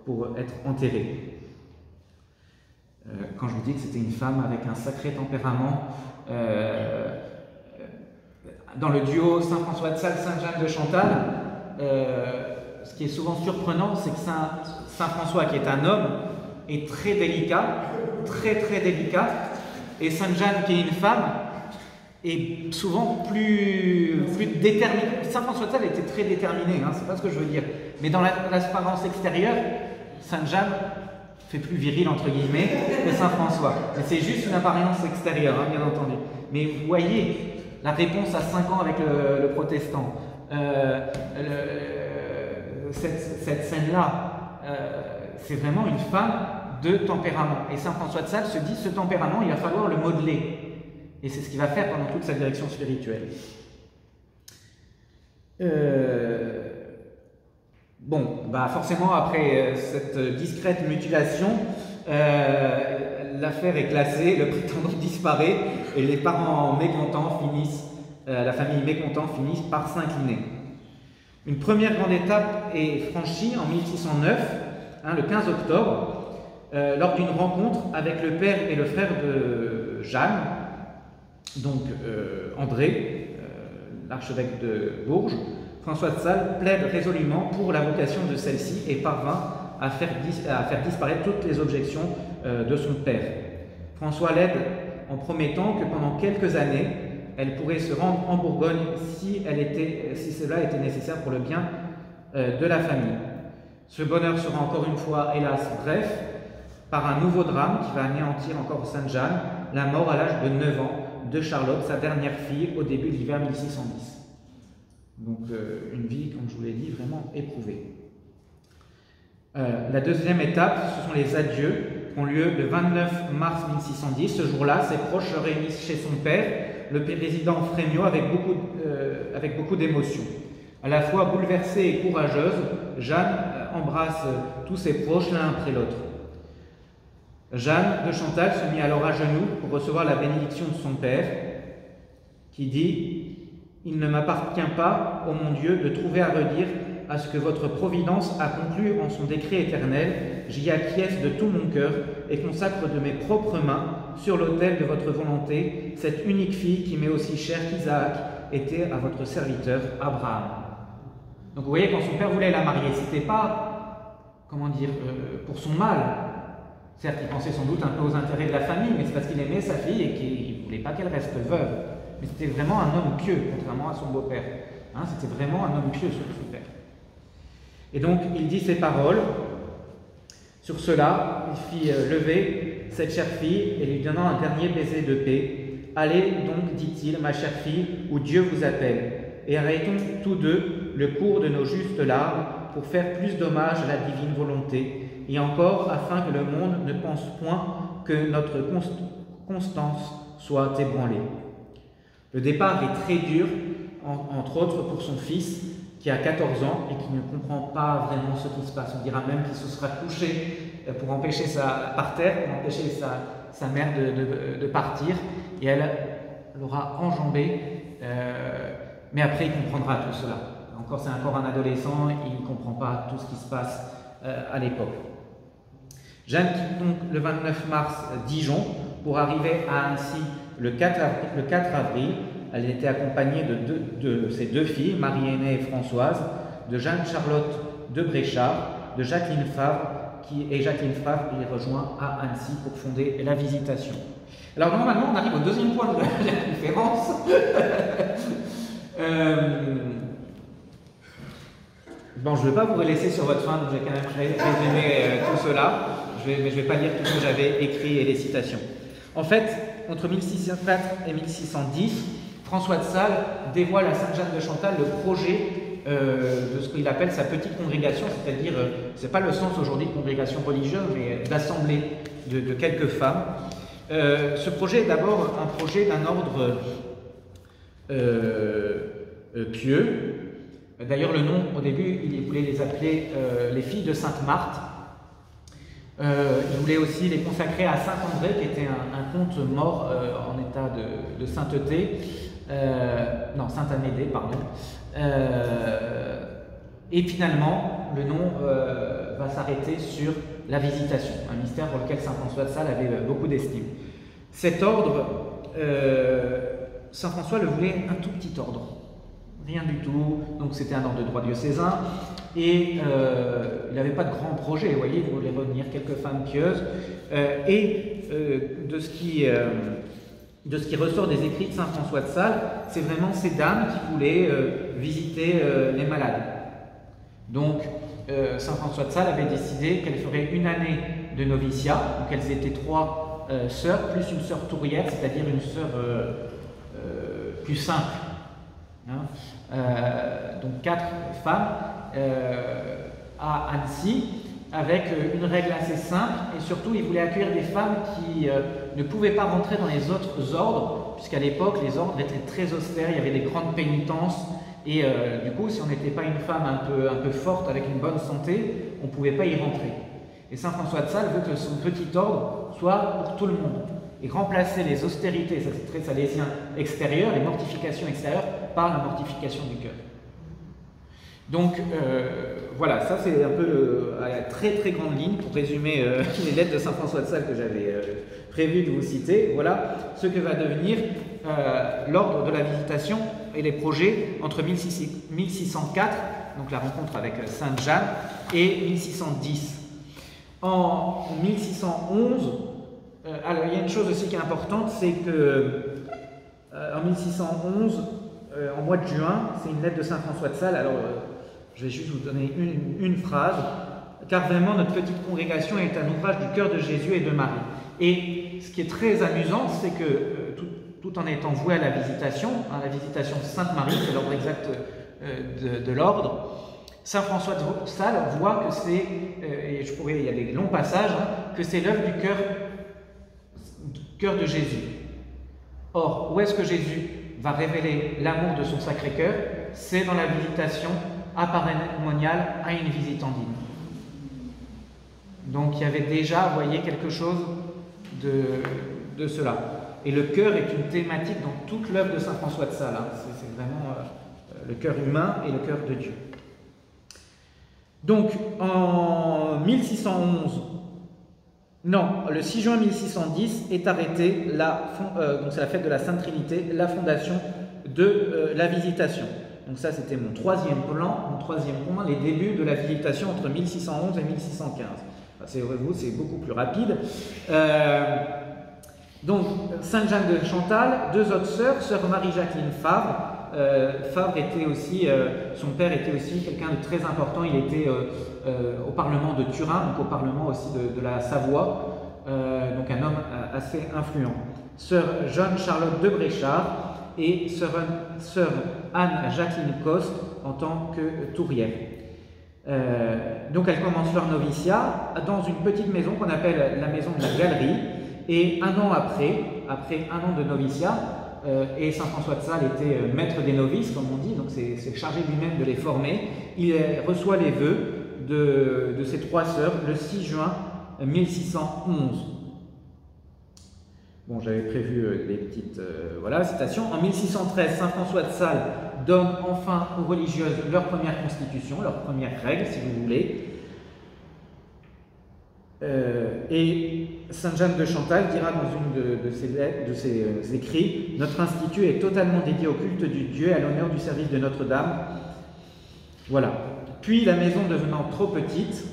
pour être enterrée. Quand je vous dis que c'était une femme avec un sacré tempérament, dans le duo Saint François de Sales, Sainte Jeanne de Chantal, ce qui est souvent surprenant, c'est que Saint François, qui est un homme, est très délicat, très délicat, et Sainte Jeanne, qui est une femme, est souvent plus déterminée. Saint François de Sales était très déterminé, c'est pas ce que je veux dire, mais dans l'apparence extérieure, Sainte Jeanne fait plus viril entre guillemets que Saint François. Mais c'est juste une apparence extérieure, bien entendu. Mais vous voyez la réponse à 5 ans avec le protestant. Cette scène-là, c'est vraiment une femme de tempérament. Et Saint François de Sales se dit, ce tempérament, il va falloir le modeler. Et c'est ce qu'il va faire pendant toute sa direction spirituelle. Forcément, après cette discrète mutilation, l'affaire est classée, le prétendant disparaît, et les parents mécontents la famille mécontente finissent par s'incliner. Une première grande étape est franchie en 1609, le 15 octobre, lors d'une rencontre avec le père et le frère de Jeanne, donc André, l'archevêque de Bourges. François de Sales plaide résolument pour la vocation de celle-ci et parvint à faire disparaître toutes les objections de son père. François l'aide en promettant que pendant quelques années, elle pourrait se rendre en Bourgogne si cela était nécessaire pour le bien de la famille. Ce bonheur sera encore une fois, hélas, bref, par un nouveau drame qui va anéantir encore Sainte Jeanne, la mort à l'âge de 9 ans de Charlotte, sa dernière fille, au début de l'hiver 1610. Donc une vie, comme je vous l'ai dit, vraiment éprouvée. La deuxième étape, ce sont les adieux, qui ont lieu le 29 mars 1610. Ce jour-là, ses proches se réunissent chez son père, le président Frémiot, avec beaucoup d'émotion. À la fois bouleversée et courageuse, Jeanne embrasse tous ses proches l'un après l'autre. Jeanne de Chantal se mit alors à genoux pour recevoir la bénédiction de son père, qui dit « Il ne m'appartient pas, ô mon Dieu, de trouver à redire à ce que votre providence a conclu en son décret éternel. J'y acquiesce de tout mon cœur et consacre de mes propres mains, sur l'autel de votre volonté, cette unique fille qui m'est aussi chère qu'Isaac était à votre serviteur Abraham. » Donc vous voyez, quand son père voulait la marier, c'était pas, pour son mal. Certes, il pensait sans doute un peu aux intérêts de la famille, mais c'est parce qu'il aimait sa fille et qu'il ne voulait pas qu'elle reste veuve. Mais c'était vraiment un homme pieux, contrairement à son beau-père. C'était vraiment un homme pieux, son père. Et donc, il dit ces paroles. Sur cela, il fit lever cette chère fille et lui donnant un dernier baiser de paix. « Allez donc, dit-il, ma chère fille, où Dieu vous appelle. et arrêtons tous deux le cours de nos justes larmes pour faire plus d'hommage à la divine volonté, et encore afin que le monde ne pense point que notre constance soit ébranlée. Le départ est très dur, entre autres pour son fils, qui a 14 ans et qui ne comprend pas vraiment ce qui se passe. On dira même qu'il se sera couché pour empêcher par terre, pour empêcher sa mère de partir, et elle l'aura enjambé, mais après il comprendra tout cela. C'est encore un adolescent, il ne comprend pas tout ce qui se passe à l'époque. Jeanne quitte donc le 29 mars Dijon pour arriver à Annecy le 4 avril. Elle était accompagnée de ses deux filles, Marie-Aînée et Françoise, de Jeanne-Charlotte de Bréchard, de Jacqueline Favre, Jacqueline Favre les rejoint à Annecy pour fonder la Visitation. Alors normalement, on arrive au deuxième point de la conférence. Bon, je ne vais pas vous laisser sur votre faim, donc j'ai quand même résumé tout cela, mais je ne vais pas lire tout ce que j'avais écrit et les citations. En fait, entre 1604 et 1610, François de Sales dévoile à Sainte-Jeanne de Chantal le projet de ce qu'il appelle sa petite congrégation, c'est-à-dire, ce n'est pas le sens aujourd'hui de congrégation religieuse, mais d'assemblée de quelques femmes. Ce projet est d'abord un projet d'un ordre pieux. D'ailleurs, le nom, au début, il voulait les appeler les filles de Sainte-Marthe. Il voulait aussi les consacrer à Saint-André, qui était un comte mort en état de sainteté. Saint-Amédée, pardon. Et finalement, le nom va s'arrêter sur la Visitation, un mystère pour lequel saint François de Sales avait beaucoup d'estime. Cet ordre, saint François le voulait un tout petit ordre. Rien du tout, donc c'était un ordre de droit diocésain, et il n'avait pas de grands projets, vous voyez, il voulait retenir quelques femmes pieuses, de ce qui ressort des écrits de saint François de Sales, c'est vraiment ces dames qui voulaient visiter les malades. Donc, saint François de Sales avait décidé qu'elle ferait une année de noviciat, donc elles étaient 3 sœurs, plus une sœur tourière, c'est-à-dire une sœur plus simple. Donc 4 femmes à Annecy, avec une règle assez simple, et surtout il voulait accueillir des femmes qui ne pouvaient pas rentrer dans les autres ordres, puisqu'à l'époque les ordres étaient très austères, il y avait des grandes pénitences, et du coup si on n'était pas une femme un peu forte avec une bonne santé, on ne pouvait pas y rentrer. Et saint François de Sales veut que son petit ordre soit pour tout le monde, et remplacer les austérités, ça c'est très salésien, extérieures, les mortifications extérieures, par la mortification du cœur. Donc voilà, ça c'est un peu à très très grande ligne pour résumer les lettres de saint François de Sales que j'avais prévu de vous citer. Voilà ce que va devenir l'ordre de la Visitation et les projets entre 1604, donc la rencontre avec Sainte Jeanne, et 1610. En 1611, alors il y a une chose aussi qui est importante, c'est que en 1611, en mois de juin, c'est une lettre de saint François de Sales. Alors je vais juste vous donner une phrase. Car vraiment notre petite congrégation est un ouvrage du cœur de Jésus et de Marie. Et ce qui est très amusant, c'est que tout en étant voué à la Visitation de Sainte Marie, c'est l'ordre exact de l'ordre, saint François de Sales voit que c'est, et il y a des longs passages, que c'est l'œuvre du cœur de Jésus. Or, où est-ce que Jésus va révéler l'amour de son Sacré-Cœur? C'est dans la Visitation apparatmoniale à une visitandine. Donc il y avait déjà, vous voyez, quelque chose de cela. Et le cœur est une thématique dans toute l'œuvre de saint François de Sales. C'est vraiment le cœur humain et le cœur de Dieu. Donc en 1611, le 6 juin 1610 est arrêtée, donc c'est la fête de la Sainte Trinité, la fondation de la Visitation. Donc ça c'était mon troisième point, les débuts de la Visitation entre 1611 et 1615. C'est beaucoup plus rapide. Donc Sainte-Jeanne de Chantal, 2 autres sœurs, sœur Marie-Jacqueline Favre. Favre était aussi, son père était aussi quelqu'un de très important, il était au Parlement de Turin, donc au Parlement aussi de la Savoie, donc un homme assez influent. Sœur Jeanne-Charlotte de Bréchard et sœur Anne-Jacqueline Coste en tant que tourière. Donc elles commencent leur noviciat dans une petite maison qu'on appelle la maison de la Galerie, et un an après un an de noviciat, et Saint François de Sales était maître des novices, comme on dit, donc c'est chargé lui-même de les former. Il reçoit les vœux de ses trois sœurs le 6 juin 1611. Bon, j'avais prévu des petites citations. En 1613, Saint François de Sales donne enfin aux religieuses leur première constitution, leur première règle, si vous voulez. Et Sainte Jeanne de Chantal dira dans une de ses écrits: « Notre institut est totalement dédié au culte du Dieu et à l'honneur du service de Notre-Dame. » Voilà. Puis, la maison devenant trop petite,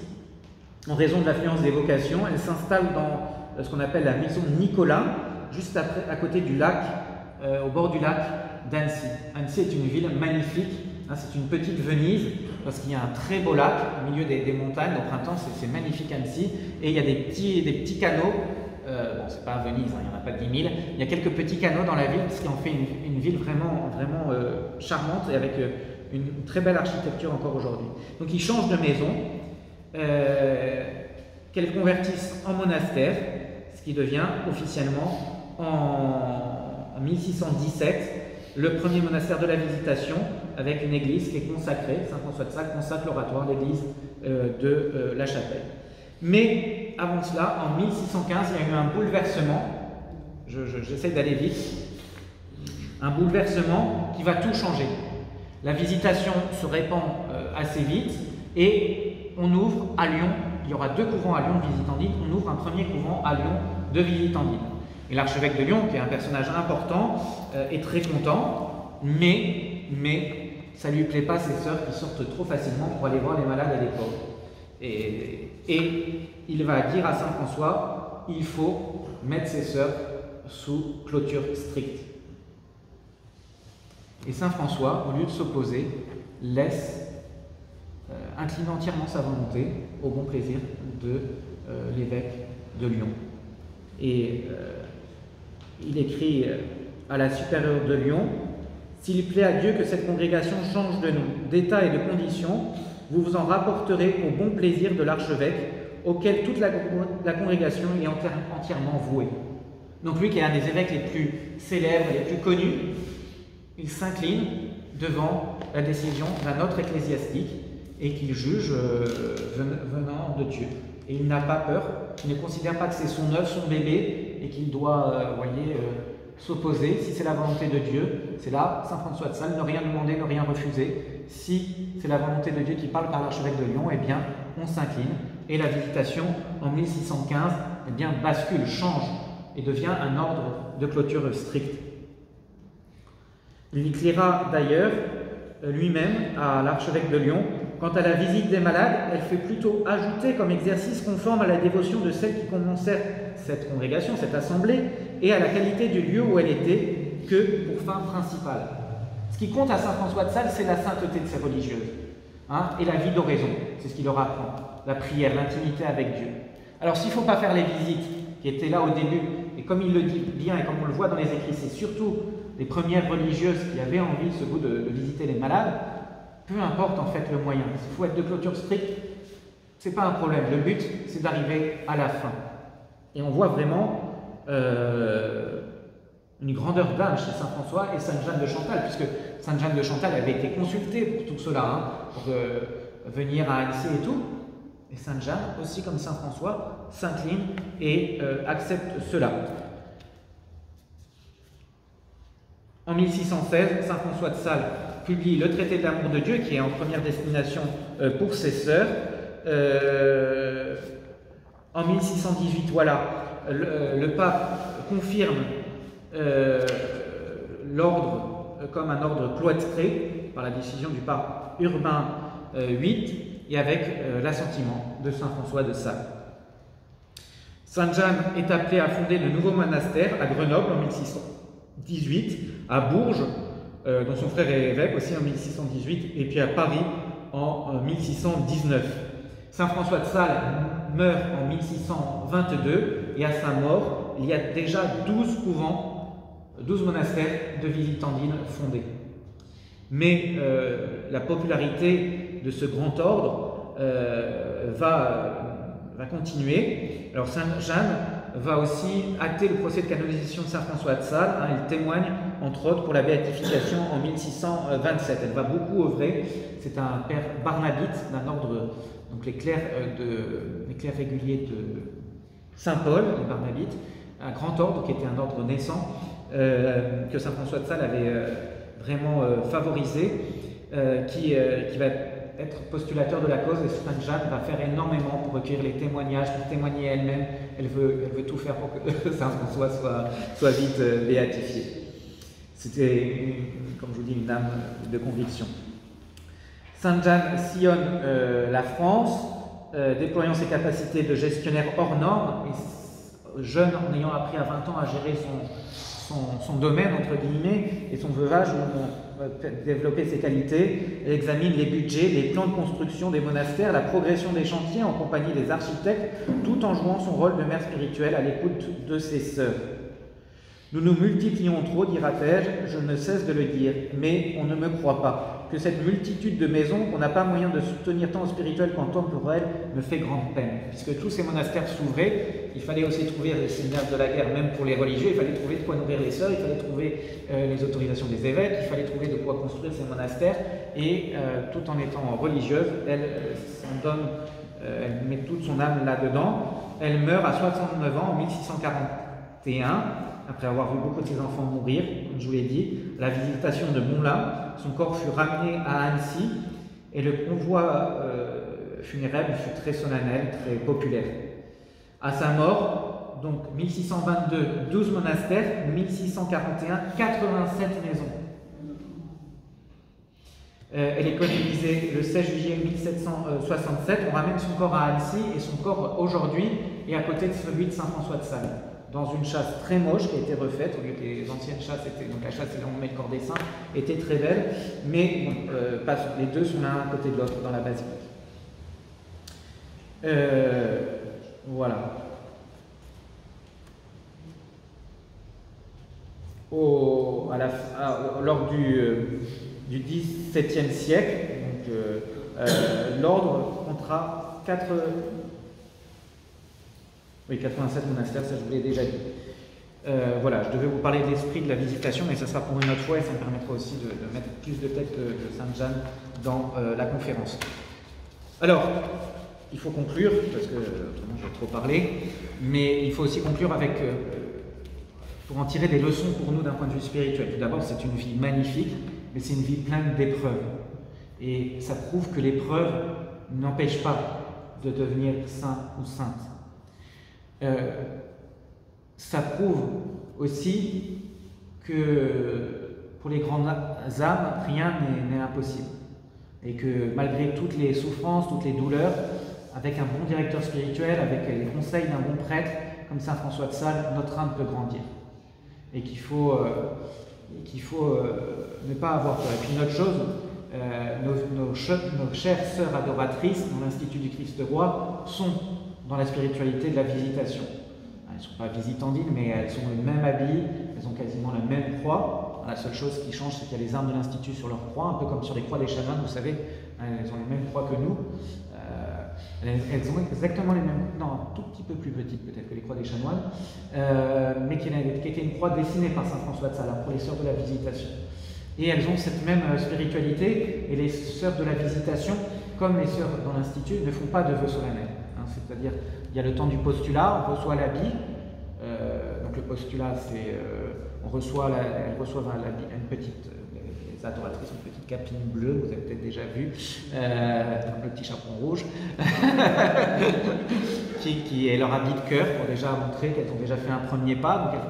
en raison de l'affluence des vocations, elle s'installe dans ce qu'on appelle la maison Nicolas, juste à côté du lac, au bord du lac d'Annecy. Annecy est une ville magnifique, hein, c'est une petite Venise, parce qu'il y a un très beau lac au milieu des montagnes. Au printemps, c'est magnifique Annecy, et il y a des petits canaux. Bon, c'est pas Venise, hein, il n'y en a pas 10 000. Il y a quelques petits canaux dans la ville, ce qui en fait une ville vraiment charmante, et avec une très belle architecture encore aujourd'hui. Donc ils changent de maison, qu'elles convertissent en monastère, ce qui devient officiellement en 1617 le premier monastère de la Visitation, avec une église qui est consacrée. Saint François de Sales consacre l'oratoire, l'église de la Chapelle. Mais avant cela, en 1615, il y a eu un bouleversement. J'essaie d'aller vite. Un bouleversement qui va tout changer. La Visitation se répand assez vite, et on ouvre à Lyon. Il y aura 2 couvents à Lyon de Visitandines. On ouvre un premier couvent à Lyon de Visitandines. Et l'archevêque de Lyon, qui est un personnage important, est très content, mais ça ne lui plaît pas, ces sœurs qui sortent trop facilement pour aller voir les malades et les pauvres. Et il va dire à Saint François: il faut mettre ces sœurs sous clôture stricte. Et Saint François, au lieu de s'opposer, laisse incliner entièrement sa volonté au bon plaisir de l'évêque de Lyon. Et il écrit à la supérieure de Lyon: « S'il plaît à Dieu que cette congrégation change de nom, d'état et de condition, vous vous en rapporterez au bon plaisir de l'archevêque, auquel toute la congrégation est entièrement vouée. » Donc lui, qui est un des évêques les plus célèbres et les plus connus, il s'incline devant la décision d'un autre ecclésiastique et qu'il juge venant de Dieu. Et il n'a pas peur, il ne considère pas que c'est son œuvre, son bébé, et qu'il doit, s'opposer. Si c'est la volonté de Dieu, c'est là, Saint François de Sales, ne rien demander, ne rien refuser. Si c'est la volonté de Dieu qui parle par l'archevêque de Lyon, eh bien, on s'incline. Et la Visitation, en 1615, eh bien, bascule, change, et devient un ordre de clôture stricte. Il écrira d'ailleurs lui-même à l'archevêque de Lyon: « Quant à la visite des malades, elle fait plutôt ajouter comme exercice conforme à la dévotion de celles qui commencèrent cette congrégation, cette assemblée, et à la qualité du lieu où elle était, que pour fin principale. » Ce qui compte à Saint François de Sales, c'est la sainteté de ces religieuses, hein, et la vie d'oraison. C'est ce qu'il leur apprend, la prière, l'intimité avec Dieu. Alors s'il ne faut pas faire les visites qui étaient là au début, et comme il le dit bien et comme on le voit dans les écrits, c'est surtout les premières religieuses qui avaient envie, ce goût de visiter les malades, peu importe en fait le moyen. S'il faut être de clôture stricte, ce n'est pas un problème. Le but, c'est d'arriver à la fin. Et on voit vraiment une grandeur d'âme chez Saint François et Sainte Jeanne de Chantal, puisque Sainte Jeanne de Chantal avait été consultée pour tout cela, hein, pour venir à Annecy et tout. Et Sainte Jeanne, aussi comme Saint François, s'incline et accepte cela. En 1616, Saint François de Sales publie le traité de l'amour de Dieu, qui est en première destination pour ses sœurs. En 1618, voilà, le pape confirme l'ordre comme un ordre cloîtré par la décision du pape Urbain VIII et avec l'assentiment de Saint François de Sales. Sainte Jeanne est appelée à fonder de nouveaux monastères à Grenoble en 1618, à Bourges, dont son frère est évêque aussi en 1618, et puis à Paris en 1619. Saint François de Sales meurt en 1622 et à sa mort, il y a déjà 12 couvents, 12 monastères de Visitandines fondés. Mais la popularité de ce grand ordre va continuer. Alors Sainte Jeanne va aussi acter le procès de canonisation de Saint François de Sales. Elle témoigne entre autres pour la béatification en 1627. Elle va beaucoup œuvrer. C'est un père barnabite d'un ordre, donc les clercs réguliers de Saint-Paul, les barnabites, un grand ordre qui était un ordre naissant que Saint François de Sales avait vraiment favorisé, qui va être postulateur de la cause, et Sainte Jeanne va faire énormément pour recueillir les témoignages, pour témoigner elle-même. Elle veut tout faire pour que Saint François soit vite béatifié. C'était, comme je vous dis, une âme de conviction. Sainte Jeanne sillonne la France, déployant ses capacités de gestionnaire hors norme, et jeune en ayant appris à 20 ans à gérer son domaine, entre guillemets, et son veuvage, où développer ses qualités. Elle examine les budgets, les plans de construction des monastères, la progression des chantiers en compagnie des architectes, tout en jouant son rôle de mère spirituelle à l'écoute de ses sœurs. Nous nous multiplions trop, dira-t-elle, je ne cesse de le dire, mais on ne me croit pas. Que cette multitude de maisons qu'on n'a pas moyen de soutenir tant au spirituel qu'en temporel me fait grande peine. Puisque tous ces monastères s'ouvraient, il fallait aussi trouver les seigneurs de la guerre, même pour les religieux, il fallait trouver de quoi nourrir les sœurs, il fallait trouver les autorisations des évêques, il fallait trouver de quoi construire ces monastères, et tout en étant religieuse, elle met toute son âme là-dedans. Elle meurt à 69 ans en 1641, après avoir vu beaucoup de ses enfants mourir, comme je vous l'ai dit. La visitation de Moulins, son corps fut ramené à Annecy, et le convoi funéraire fut très solennel, très populaire. À sa mort, donc 1622, 12 monastères, 1641, 87 maisons. Elle est canonisée le 16 juillet 1767. On ramène son corps à Annecy, et son corps aujourd'hui est à côté de celui de Saint François de Sales, dans une châsse très moche qui a été refaite, au lieu que les anciennes chasses étaient, donc la chasse où on met le corps des saints, était très belle, mais bon, les deux sont l'un à côté de l'autre dans la basilique. Voilà. Lors du XVIIe siècle, l'ordre comptera 87 monastères, ça je vous l'ai déjà dit. Voilà, je devais vous parler de l'esprit de la visitation, mais ça sera pour une autre fois, et ça me permettra aussi de mettre plus de textes de Sainte Jeanne dans la conférence. Alors, il faut conclure, parce que autrement je vais trop parler, mais il faut aussi conclure avec, pour en tirer des leçons pour nous d'un point de vue spirituel. Tout d'abord, c'est une vie magnifique, mais c'est une vie pleine d'épreuves. Et ça prouve que l'épreuve n'empêche pas de devenir saint ou sainte. Ça prouve aussi que pour les grandes âmes, rien n'est impossible. Et que malgré toutes les souffrances, toutes les douleurs, avec un bon directeur spirituel, avec les conseils d'un bon prêtre, comme Saint François de Sales, notre âme peut grandir. Et qu'il faut ne pas avoir peur. Et puis une autre chose, nos chères sœurs adoratrices dans l'Institut du Christ Roi sont dans la spiritualité de la visitation. Elles ne sont pas visitandines, mais elles ont le même habit, elles ont quasiment la même croix. La seule chose qui change, c'est qu'il y a les armes de l'Institut sur leur croix, un peu comme sur les croix des chanoines, vous savez, elles ont les mêmes croix que nous. Elles ont exactement les mêmes, non, un tout petit peu plus petites peut-être que les croix des chanoines, mais qui était une croix dessinée par Saint François de Sales pour les sœurs de la visitation. Et elles ont cette même spiritualité, et les sœurs de la visitation, comme les sœurs dans l'Institut, ne font pas de vœux solennels. C'est-à-dire, il y a le temps du postulat, on reçoit l'habit. Donc le postulat, c'est, elles reçoivent l'habit, une petite, les adoratrices, une petite capine bleue, vous avez peut-être déjà vu, donc le petit chaperon rouge, qui est leur habit de cœur pour déjà montrer qu'elles ont déjà fait un premier pas. Donc